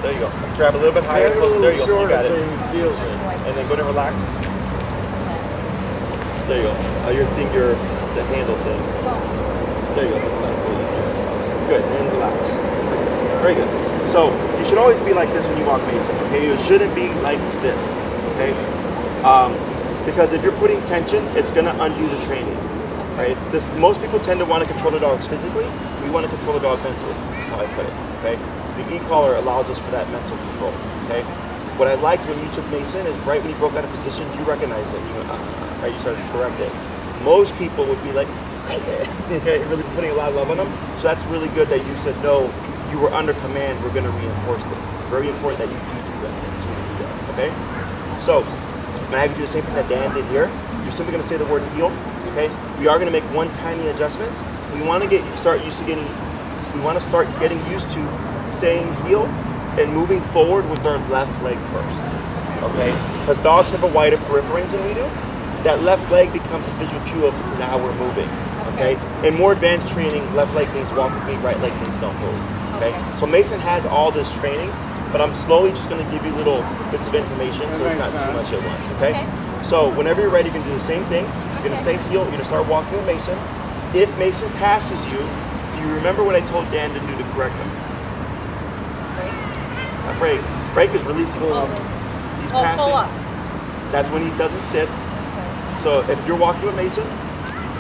There you go. Grab a little bit higher, Grab it a close. little There you go, you shorter got so it. he feels it. And then go to relax. There you go. The handle thing. There you go. Good, and relax. Very good. So you should always be like this when you walk Mason, okay? You shouldn't be like this, okay? Because if you're putting tension, it's gonna undo the training, right? Most people tend to want to control the dogs physically. We want to control the dog mentally. That's how I put it, okay? The e-collar allows us for that mental control, okay? What I liked when you took Mason is right when you broke out of position, you recognized it. You went, right? You started to correct it. Most people would be like, Mason, really putting a lot of love on them. So that's really good that you said, no, you were under command, we're going to reinforce this. Very important that you do that. Okay? So, I'm going to have you do the same thing that Dan did here. You're simply going to say the word heel. Okay? We are going to make one tiny adjustment. We want to start getting used to saying heel and moving forward with our left leg first. Okay? Because dogs have a wider peripherance than we do. That left leg becomes a visual cue of now we're moving. Okay? In more advanced training, left leg means walk with me, right leg means don't move. Okay? So Mason has all this training, but I'm slowly just going to give you little bits of information so it's not too much at once. Okay? So whenever you're ready, you can do the same thing. You're going to say heel. You're going to start walking with Mason. If Mason passes you, do you remember what I told Dan to do to correct him? Break. Break is releasing. He's passing. Pull up. That's when he doesn't sit. So if you're walking with Mason,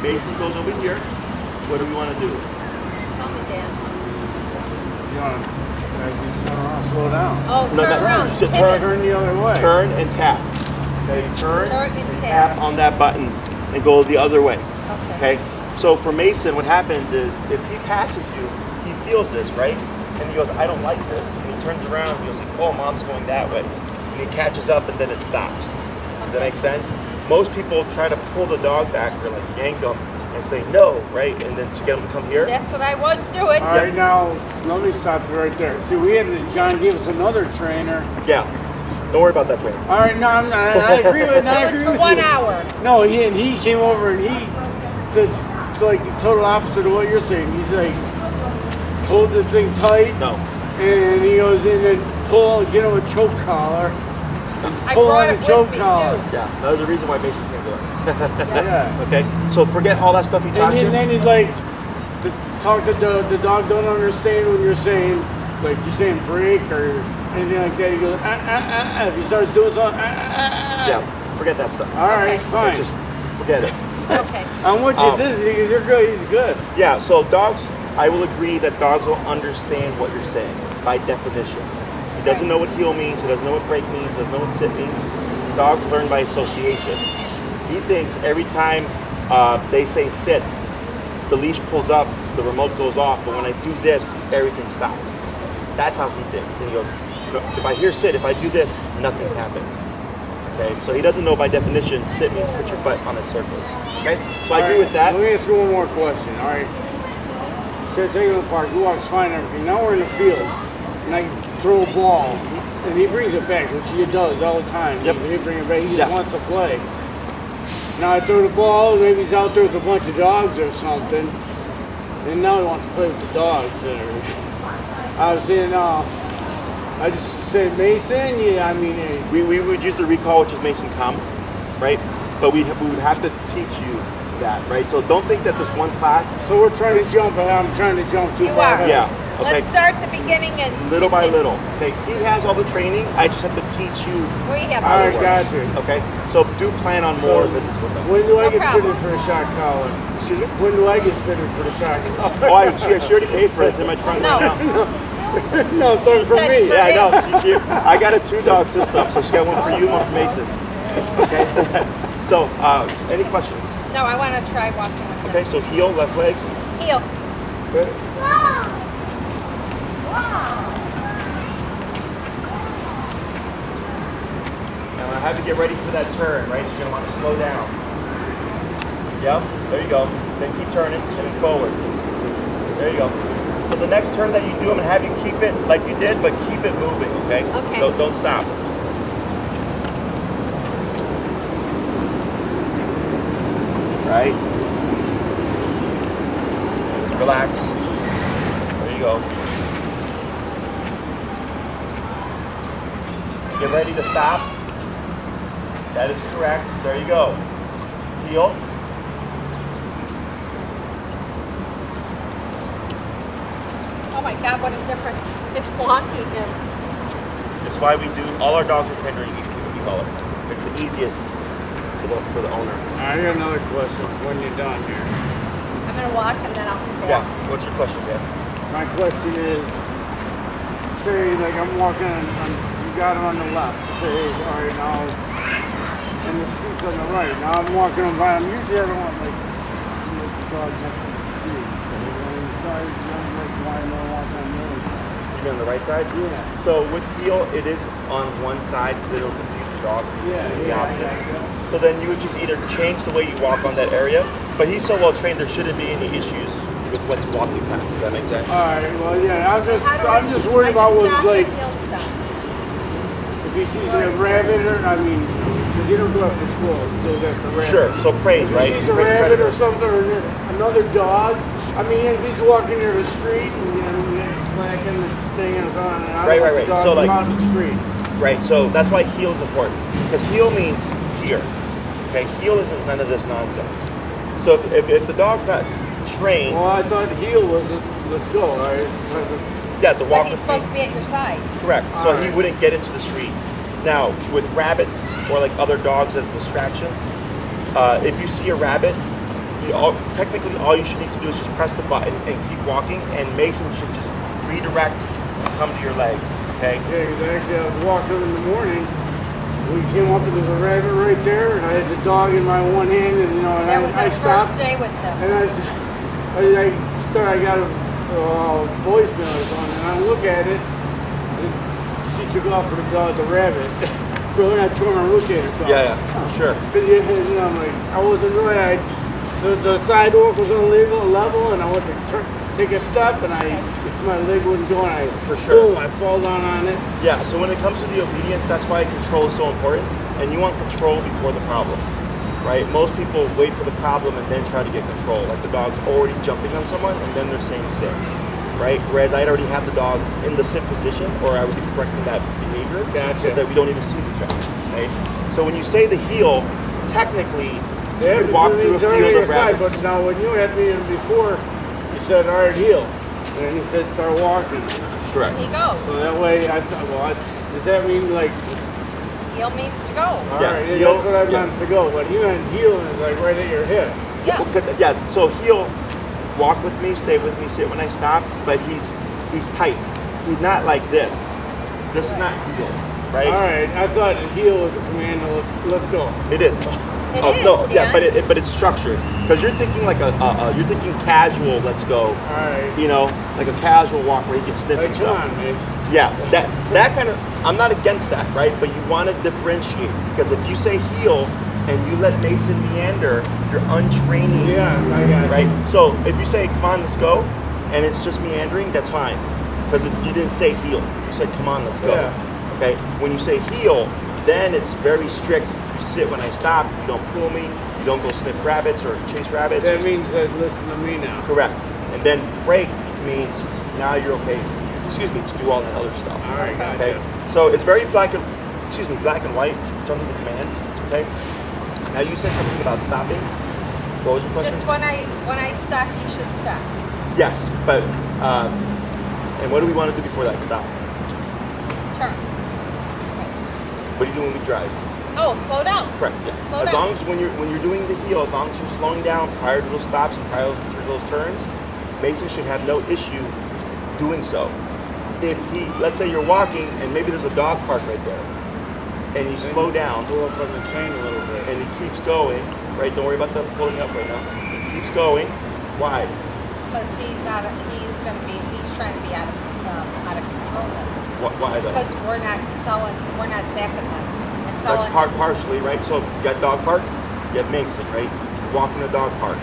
Mason goes over here. What do we want to do? Tell me, Dan. You want to turn around, slow down. Oh, No, turn around. you should Pivot. Turn the other way. Turn and tap. Okay, turn and tap on that button and go the other way. Okay. Okay? So for Mason, what happens is if he passes you, he feels this, right? And he goes, I don't like this. And he turns around and he goes, like, oh, mom's going that way. And he catches up and then it stops. Does that make sense? most people try to pull the dog back or like yank them and say no, right? And then to get them to come here. That's what I was doing. All right, now let me stop you right there. See, we had John give us another trainer. Yeah. Don't worry about that trainer. All right, no, I'm not, I agree with. It was for 1 hour. No, he came over and he said it's like the total opposite of what you're saying. He's like, hold the thing tight. No. And he goes in and get him a choke collar. I Pull brought on it the choke with me collar. too. Yeah. That was the reason why Mason can't do it. Yeah. Okay. So forget all that stuff he taught you. And then he's like, talk to the dog don't understand when you're saying, like you're saying break or anything like that. He goes, if you start doing something, Yeah. Forget that stuff. All right, fine. Just forget it. Okay. I'm with you. You're good. He's good. Yeah. So dogs, I will agree that dogs will understand what you're saying by definition. He doesn't know what heel means. He doesn't know what break means. He doesn't know what sit means. Dogs learn by association. He thinks every time they say sit, the leash pulls up, the remote goes off, but when I do this, everything stops. That's how he thinks. And he goes, if I hear sit, if I do this, nothing happens. Okay, so he doesn't know by definition sit means put your butt on a surface. Okay, so I agree with that. Let me ask you one more question. All right. So take him to the park. He walks fine and everything. Now we're in the field, and I throw a ball, and he brings it back, which he does all the time. Yep. He brings it back. He just Yeah. wants to play. Now I throw the ball. Maybe he's out there with a bunch of dogs or something, and now he wants to play with the dogs. I was saying, I just said Mason. Yeah, I mean. We would use the recall, which is Mason come, right? But we would have to teach you that, right? So don't think that this one class. So we're trying to jump, and I'm trying to jump too You far. are. Yeah. Okay. Let's start the beginning and Little by continue. little. Okay. He has all the training. I just have to teach you. We have All right, more. got you. Okay. So do plan on more visits with us. When do I No get problem. fitted for a shock collar? Excuse me? When do I get fitted for the shock collar? Oh, she already paid for it. It's in my trunk No. right now. No, it's not for said me. for- Yeah, I know. I got a 2-dog system, so she got one for you, one for Mason. Okay. So, any questions? No, I want to try walking with him. Okay. So heel, left leg. Heel. Good. Now I have to get ready for that turn, right? So you're gonna want to slow down. Yep. There you go. Then keep turning forward. There you go. So the next turn that you do, I'm gonna have you keep it like you did, but keep it moving, okay? Okay. So don't stop. Right? Relax. There you go. Get ready to stop. That is correct. There you go. Heel. Oh my God, what a difference in walking him. That's why we do, all our dogs are trained in e-collar. It's the easiest for the owner. I got another question when you're done here. I'm going to walk and then I'll come Yeah. back. What's your question, Dan? My question is, say like I'm walking on you got him on the left. Say, all right, now, and the street's on the right. Now I'm walking on by him. Usually I don't want like the dog next to the street. So when he starts, like, why am I walking on the other side? You mean on the right side? Yeah. So with heel, it is on one side because it'll confuse the dog. The options. Yeah. So then you would just either change the way you walk on that area, but he's so well trained there shouldn't be any issues with when he's walking past. Does that make sense? All right. Well, yeah. How do I'm just worried about just what stop like and he'll stop. if he sees a rabbit or I mean, because you don't go after squirrels, you go after rabbits. Sure. So praise, If right? he sees a Praise rabbit predator. or something or another dog, I mean, if he's walking near the street and he's slacking the thing and on, and I Right, want right, the right. dog So, to like- come out of the street. Right, so that's why heel is important. Because heel means here. Okay, heel isn't none of this nonsense. So if the dog's not trained, Well, I thought heel was let's go, all right? yeah, the But walk he's with supposed me. to be at your side. Correct. So he Alright. wouldn't get into the street. Now, with rabbits or like other dogs as distraction, if you see a rabbit, technically all you should need to do is just press the button and keep walking, and Mason should just redirect and come to your leg. Okay? Yeah, because actually I was walking in the morning. We came up and there was a rabbit right there, and I had the dog in my one hand, and and That was I our stopped. first day with them. And I got a voicemail or something, and I look at it, and she took off for the dog, the rabbit. Bro, when I tore my rotator cuff. Yeah, sure. You know, I'm like, I wasn't really, the sidewalk was illegal level, and I went to take a step, and my leg wasn't going. For sure. Boom, I fall down on it. Yeah, so when it comes to the obedience, that's why control is so important. And you want control before the problem, right? Most people wait for the problem and then try to get control. Like the dog's already jumping on someone, and then they're saying sit, right? Whereas I'd already have the dog in the sit position, or I would be correcting that behavior. Gotcha. So that we don't even see the jump, right? So when you say the heel, technically, Yeah, you walk through a field of side, rabbits. but now when you had me in before, you said, all right, heel. And then you said, start walking. Correct. He goes. So that way, I thought, well, does that mean like, Heel means to go. all Yeah, right, heel, that's what I yeah. meant to go. But you meant heel and it's like right at your hip. Yeah. Yeah, so heel, walk with me, stay with me, sit when I stop, but he's tight. He's not like this. This is not heel, right? All right, I thought heel was a command. Let's go. It is. It is, no, yeah, Dan. but it's structured because you're thinking like you're thinking casual. Let's go. All right. You know, like a casual walk where you can sniff Like, and come stuff. on, man. Yeah, that kind of. I'm not against that, right? But you want to differentiate because if you say heel and you let Mason meander, you're untraining. Yes, I got it. Right. So if you say come on, let's go, and it's just meandering, that's fine because you didn't say heel. You said come on, let's go. Yeah. Okay. When you say heel, then it's very strict. You sit when I stop. You don't pull me. You don't go sniff rabbits or chase rabbits. That means that listen to me now. Correct. And then break means now you're okay. Excuse me, to do all that other stuff. All right, gotcha. Okay. So it's very black and white. It's under the commands. Okay. Now you said something about stopping. What was your question? Just when I stop, he should stop. Yes, but and what do we want to do before that stop? Turn. What do you do when we drive? Oh, slow down. Correct. Yes. Slow As down. long as when you're doing the heel, as long as you're slowing down prior to those stops and prior to those turns, Mason should have no issue doing so. If let's say you're walking and maybe there's a dog park right there, and you slow down, Pull up on the chain a little bit. and he keeps going, right? Don't worry about them pulling up right now. He keeps going. Why? Because he's trying to be out of control. Why though? Because we're not zapping them. And That's telling partially, right? So you got dog park, you have Mason, right? You walk in a dog park.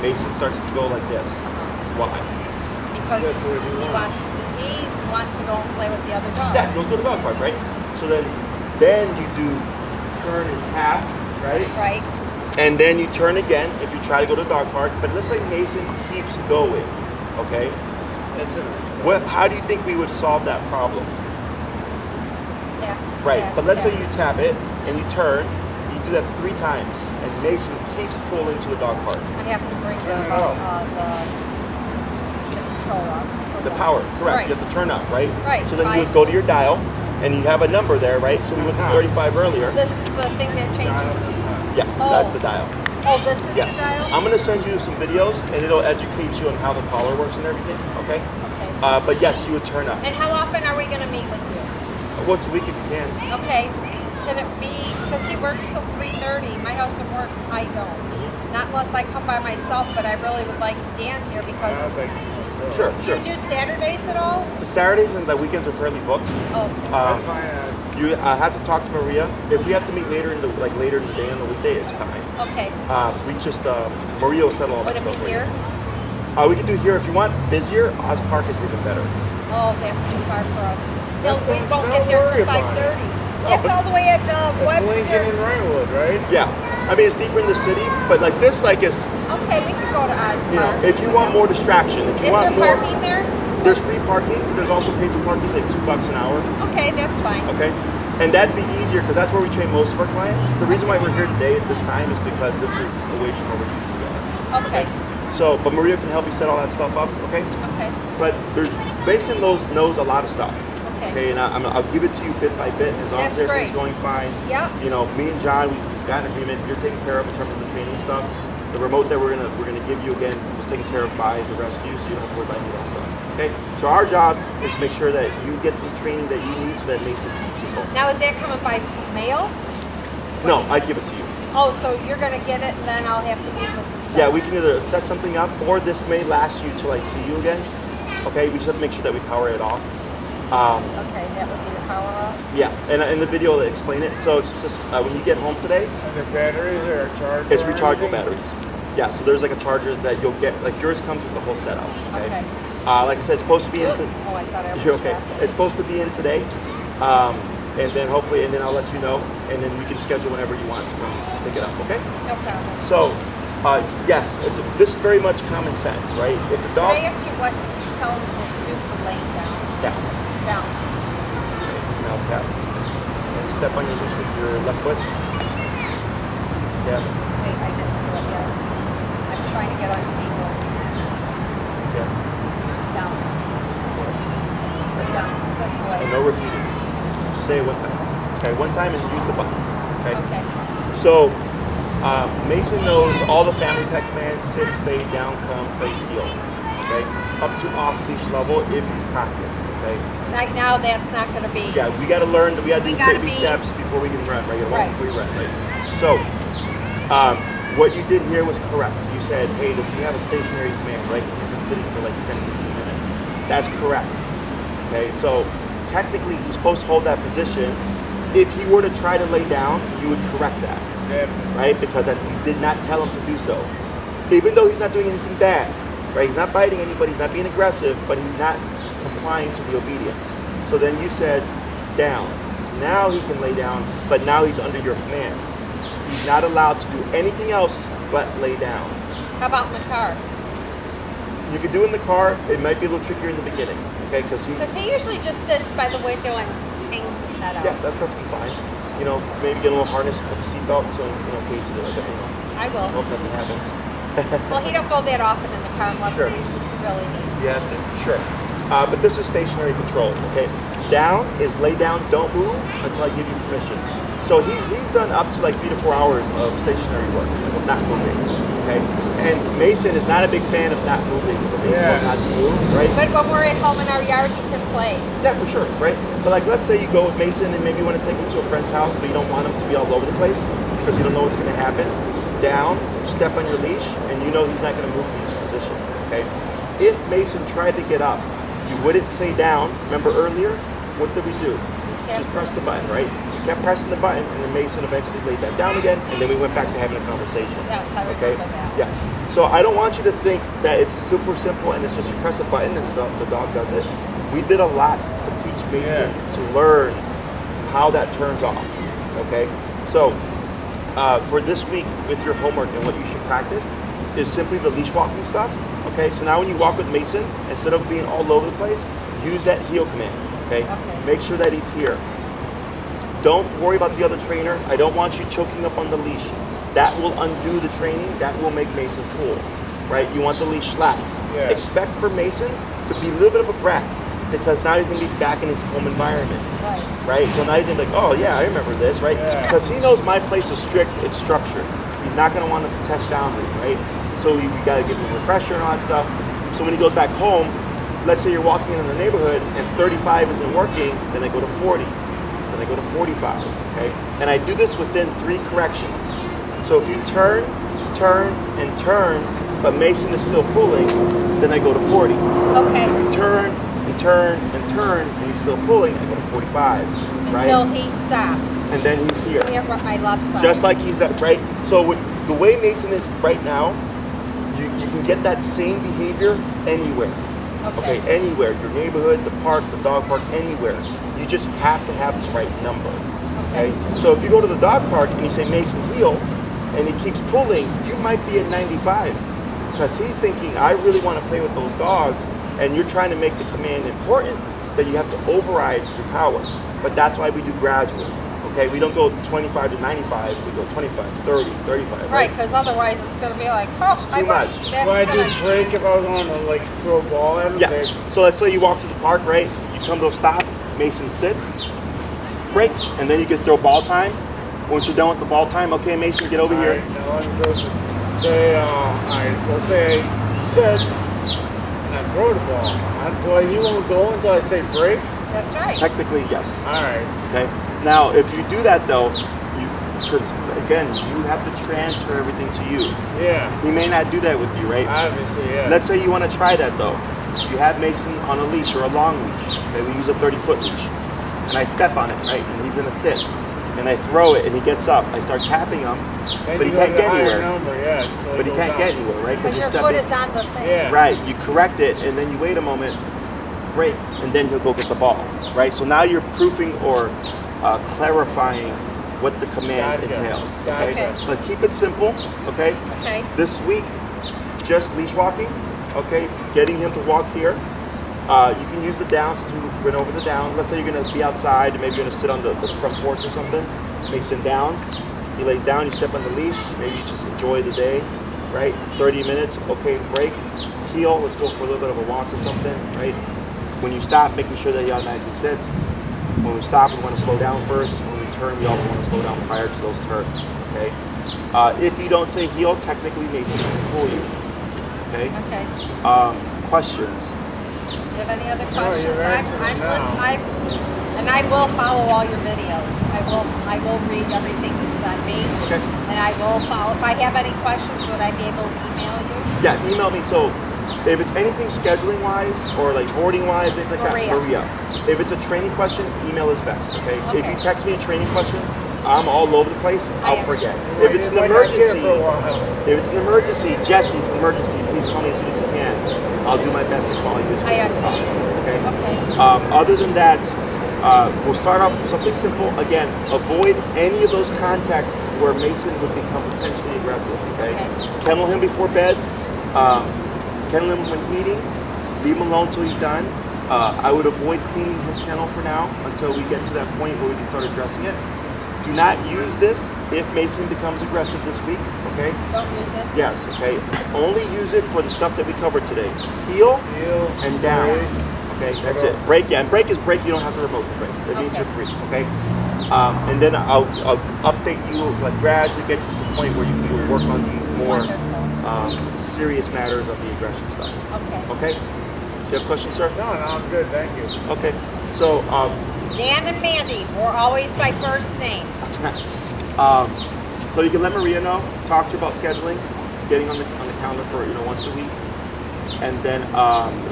Mason starts to go like this. Why? because That's what he he wants to go and play with the other dogs. Yeah, go to the dog park, right? So then you do turn and tap, right? Right. And then you turn again if you try to go to the dog park. But let's say Mason keeps going, okay? How do you think we would solve that problem? Yeah. Right, Yeah, but let's yeah. say you tap it and you turn, you do that 3 times, and Mason keeps pulling to the dog park. I have to bring the control up. The power, correct. Right. You have to turn up, right? Right. So then you would go to your dial, and you have a number there, right? So we went to 35 earlier. This is the thing that changes. Yeah, Oh. that's the dial. Oh, this is Yeah. the dial? I'm going to send you some videos, and it'll educate you on how the collar works and everything, okay? Okay. But yes, you would turn up. And how often are we going to meet with you? Once a week if you can. Okay. Can it be, because he works till 3:30. My husband works, I don't. Not unless I come by myself, but I really would like Dan here because... Sure, Do sure. you do Saturdays at all? Saturdays and the weekends are fairly booked. Oh, Um, you have to talk to Maria. If we have to meet later in the day on the weekday, it's fine. okay. We just Maria will settle all Would that it stuff be for here? you. We can do here if you want. Busier, Oz Park is even better. Oh, that's too far for us. No, we Don't won't get there worry till about it. 5:30. It's all the way at Lincoln Webster. and Rhinewood, right? Yeah, I mean it's deeper in the city, but like this, like is Okay, we can go to Oz you know, Park. if you want more distraction, if you Is there want more, parking there? there's free parking. There's also paid for parking, it's like $2 an hour. Okay, that's fine. Okay, and that'd be easier because that's where we train most of our clients. The reason why we're here today at this time is because this is away from where we usually are. Okay. So, but Maria can help you set all that stuff up. Okay. Okay. But there's Mason knows a lot of stuff. Okay. And I'll give it to you bit by bit as long That's as everything's great. going fine. Yeah. You know, me and John, we've got an agreement. You're taken care of in terms of the training stuff. The remote that we're gonna give you again was taken care of by the rescue, so you don't have to worry about any of that stuff. Okay. So our job is to make sure that you get the training that you need so that Mason keeps his home. Now, is that coming by mail? No, I give it to you. Oh, so you're going to get it and then I'll have to meet with you. Yeah, we can either set something up or this may last you till I see you again. Okay. We just have to make sure that we power it off. Okay, that would be the power off? Yeah, and in the video they explain it. So it's just when you get home today, And the batteries are charged. it's rechargeable batteries. Yeah, so there's like a charger that you'll get. Like yours comes with the whole setup. Okay. Okay. Like I said, it's supposed to be in. Oh, I thought I was You're okay. distracted. It's supposed to be in today, and then hopefully, and then I'll let you know, and then we can schedule whenever you want to come pick it up. Okay. No problem. So, yes, this is very much common sense, right? If the dog. Can I ask you what you tell them to do for laying down? Yeah. Down. Now tap. And step on your leash with your left foot. Yeah. Wait, I didn't do it yet. I'm trying to get untangled. Yeah. Down. Down. Good boy. And no repeating. Just say it one time. Okay, one time and use the button. Okay. Okay. So, Mason knows all the family pet commands: sit, stay, down, come, place, heel. Okay. Up to off-leash level if you practice. Okay. Right now, that's not going to be. Yeah, we got to learn. We got to We do gotta baby be- steps before we can run. Right. You walk Right. before you run. Right. So, what you did here was correct. You said, "Hey, does he have a stationary command?" Right? 'Cause he's been sitting for like 10, 15 minutes. That's correct. Okay. So, technically, he's supposed to hold that position. If he were to try to lay down, you would correct that. Yeah. Right? Because you did not tell him to do so. Even though he's not doing anything bad, right? He's not biting anybody, he's not being aggressive, but he's not complying to the obedience. So then you said, down. Now he can lay down, but now he's under your command. He's not allowed to do anything else but lay down. How about in the car? You could do it in the car, it might be a little trickier in the beginning, okay? Because Because he usually just sits by the window and hangs his head out. yeah, that's perfectly fine. You know, maybe get a little harness for the seatbelt, so in case you like that, you know, I will. hope nothing happens. Well, he don't go that often in the car unless Sure. he really needs He has to, sure. But this is stationary control, okay? Down is lay down, don't move until I give you permission. So he's done up to like 3 to 4 hours of stationary work, of not moving, okay? And Mason is not a big fan of not moving, or being told not to move, right? But when we're at home in our yard, he can play. Yeah, for sure, right? But like, let's say you go with Mason and maybe you want to take him to a friend's house, but you don't want him to be all over the place because you don't know what's going to happen. Down, step on your leash, and you know he's not going to move from his position, okay? If Mason tried to get up, you wouldn't say down. Remember earlier? What did we do? Just press the button, right? We kept pressing the button, and then Mason eventually laid that down again, and then we went back to having a conversation. Yes, I remember that. Yes. So I don't want you to think that it's super simple and it's just you press a button and the dog does it. We did a lot to teach Mason to learn how that turns off. Okay. So for this week with your homework and what you should practice is simply the leash walking stuff. Okay. So now when you walk with Mason, instead of being all over the place, use that heel command. Okay. Make sure that he's here. Don't worry about the other trainer. I don't want you choking up on the leash. That will undo the training. That will make Mason pull, right? You want the leash slack. Yeah. Expect for Mason to be a little bit of a brat because now he's going to be back in his home environment, right? So now he's going to be like, oh yeah, I remember this, right? Yeah. Because he knows my place is strict, it's structured. He's not going to want to test boundaries, right? So we got to give him a refresher and all that stuff. So when he goes back home, let's say you're walking in the neighborhood and 35 isn't working, then I go to 40. Then I go to 45, okay? And I do this within 3 corrections. So if you turn, and turn, but Mason is still pulling, then I go to 40. Okay. If you turn, and turn, and turn, and he's still pulling, I go to 45, right? Until he stops. And then he's here. Here, my left side. Just like he's that, right? So the way Mason is right now, you can get that same behavior anywhere. Okay, anywhere. Your neighborhood, the park, the dog park, anywhere. You just have to have the right number. Okay? So if you go to the dog park and you say Mason heel, and he keeps pulling, you might be at 95. Because he's thinking, I really want to play with those dogs, and you're trying to make the command important, that you have to override your power. But that's why we do gradual. Okay, we don't go 25 to 95, we go 25, 30, 35. Right, because otherwise it's going to be like, oh, Too much. That's Well, I gonna, just break if I was on to like throw a ball at him. Yeah. So let's say you walk to the park, right? You come to a stop, Mason sits, break, and then you can throw ball time. Once you're done with the ball time, okay, Mason, get over here. Now I'm going to say, let's say he sits, and I throw the ball. He won't go until I say break. That's right. Technically, yes. All right. Okay. Now, if you do that though, because again, you have to transfer everything to you. Yeah. He may not do that with you, right? Obviously, yeah. Let's say you want to try that though. You have Mason on a leash or a long leash. Okay, we use a 30-foot leash. and I step on it, right? And he's in a sit. And I throw it, and he gets up. I start tapping him, Then but he you can't go to get the higher anywhere. number, yeah, until But he goes can't down. get anywhere, right? Because you your step foot in. is on the thing. Yeah. Right, you correct it, and then you wait a moment, break, and then he'll go get the ball, right? So now you're proofing or clarifying what the command Gotcha. entails. Gotcha. Okay? But keep it simple, okay? Okay. This week, just leash walking, okay? Getting him to walk here. You can use the down since we went over the down. Let's say you're gonna be outside and maybe you're gonna sit on the front porch or something. Mason down, he lays down, you step on the leash, maybe you just enjoy the day, right? 30 minutes, okay, break, heel, let's go for a little bit of a walk or something, right? When you stop, making sure that he automatically sits. When we stop, we wanna slow down first. When we turn, we also wanna slow down prior to those turns, okay? If you don't say heel, technically Mason can pull you, okay? Okay. Questions? Do you have any other No, you're questions? right I'm for now. and I will follow all your videos. I will read everything you send me. Okay. And I will follow. If I have any questions, would I be able to email you? Yeah, email me. So if it's anything scheduling wise or like boarding wise, things like Maria. that, Maria. If it's a training question, email is best, okay? If Okay. you text me a training question, I'm all over the place, I'll forget. Well, If it's an you might not get it emergency, for a while. if it's an emergency, Jesse, it's an emergency, please call me as soon as you can. I'll do my best to call you as quick I as possible, okay? Okay. Other than that, we'll start off with something simple. Again, avoid any of those contexts where Mason would become potentially aggressive, okay? Okay. Kennel him before bed, kennel him when eating, leave him alone till he's done. I would avoid cleaning his kennel for now until we get to that point where we can start addressing it. Do not use this if Mason becomes aggressive this week, okay? Don't use this? Yes, okay? Only use it for the stuff that we covered today. Heel Heel, and down. break. Okay, that's it. Break, yeah, and break is break. You don't have to remote the break. That means Okay. you're free, okay? And then I'll update you, like gradually get you to the point where you can work on the more Wonderful. serious matters of the aggression stuff. Okay. Okay? Do you have questions, sir? No, I'm good, thank you. Okay. So, Dan and Mandy were always my first name. so you can let Maria know, talk to her about scheduling, getting on the calendar for once a week, and then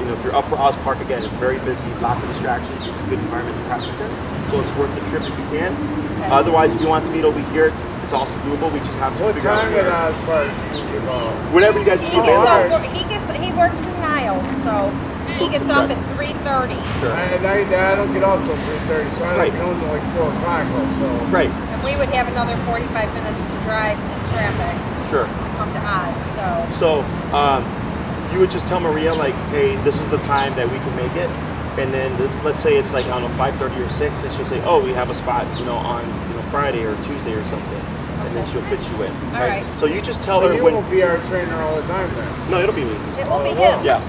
if you're up for Oz Park again, it's very busy, lots of distractions. It's a good environment to practice in, so it's worth the trip if you can. Okay. Otherwise, if you want to meet over here, it's also doable. We just have to What figure out time where. did I start involved? Whenever you guys He are gets available. off. He works in Niles, so he gets off at 3:30. Sure. I don't get off till 3:30, so I Right. don't get home till like 4 o'clock or so. Right. And we would have another 45 minutes to drive in traffic Sure. to come to Oz. So you would just tell Maria like, hey, this is the time that we can make it, and then let's say it's like I don't know 5:30 or 6, and she'll say, oh, we have a spot on Friday or Tuesday or something, and then she'll fit you in. All right. So you just tell So her you when. won't be our trainer all the time then? No, it'll be me. It will be Oh, him. Yeah.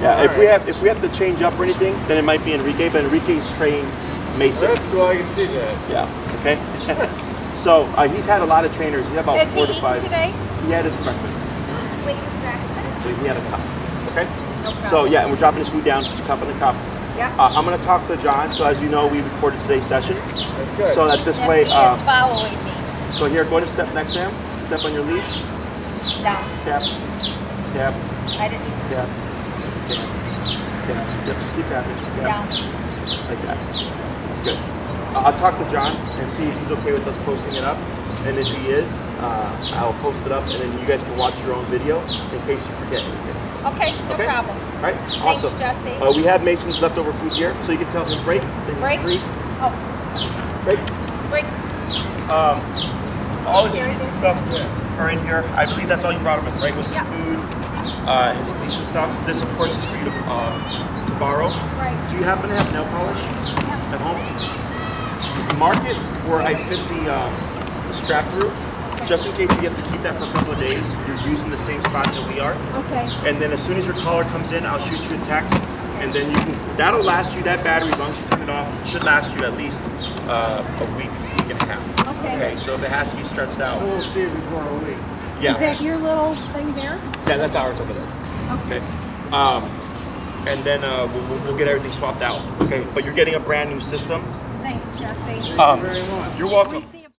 Yeah. All If we have to change up or anything, then it might be Enrique, but Enrique's trained Mason. That's cool, I can see that. Yeah. Okay. So he's had a lot of trainers. He's had about Has he 4 to eaten 5. today? He had his breakfast. Wait, breakfast? So he had a cup. Okay. No problem. So yeah, and we're dropping his food down, just a cup and a cup. Yeah. I'm gonna talk to John. So as you know, we recorded today's session. That's good. So that this And way, he is following me. so here, go ahead and step next to him. Step on your leash. Down. Tap, tap, I didn't even tap, tap, tap. Yep, just keep tapping. Tap. down. Like that. Good. I'll talk to John and see if he's okay with us posting it up. And if he is, I'll post it up, and then you guys can watch your own video in case you forget anything. Okay, no Okay. problem. All right. Thanks, Awesome. Jesse. We have Mason's leftover food here, so you can tell him break. Then he's Break. free. Oh, Break. break. All his treats and stuff are in here. I believe that's all you brought him with, right? Was his Yeah. food, his leash and stuff. This, of course, is for you to borrow. Right. Do you happen to have nail polish at home? Mark it where I fit the strap through, just in case you have to keep that for a couple of days. You're using the same spot that we are. Okay. And then as soon as your collar comes in, I'll shoot you a text, and then that'll last you, that battery, as long as you turn it off, should last you at least a week and a half. Okay. So if it has to be stretched out. So we'll see it before a week. Yeah. Is that your little thing there? Yeah, that's ours over there. Okay. And then we'll get everything swapped out. Okay. But you're getting a brand new system. Thanks, Jesse. Thank you very much. You're welcome.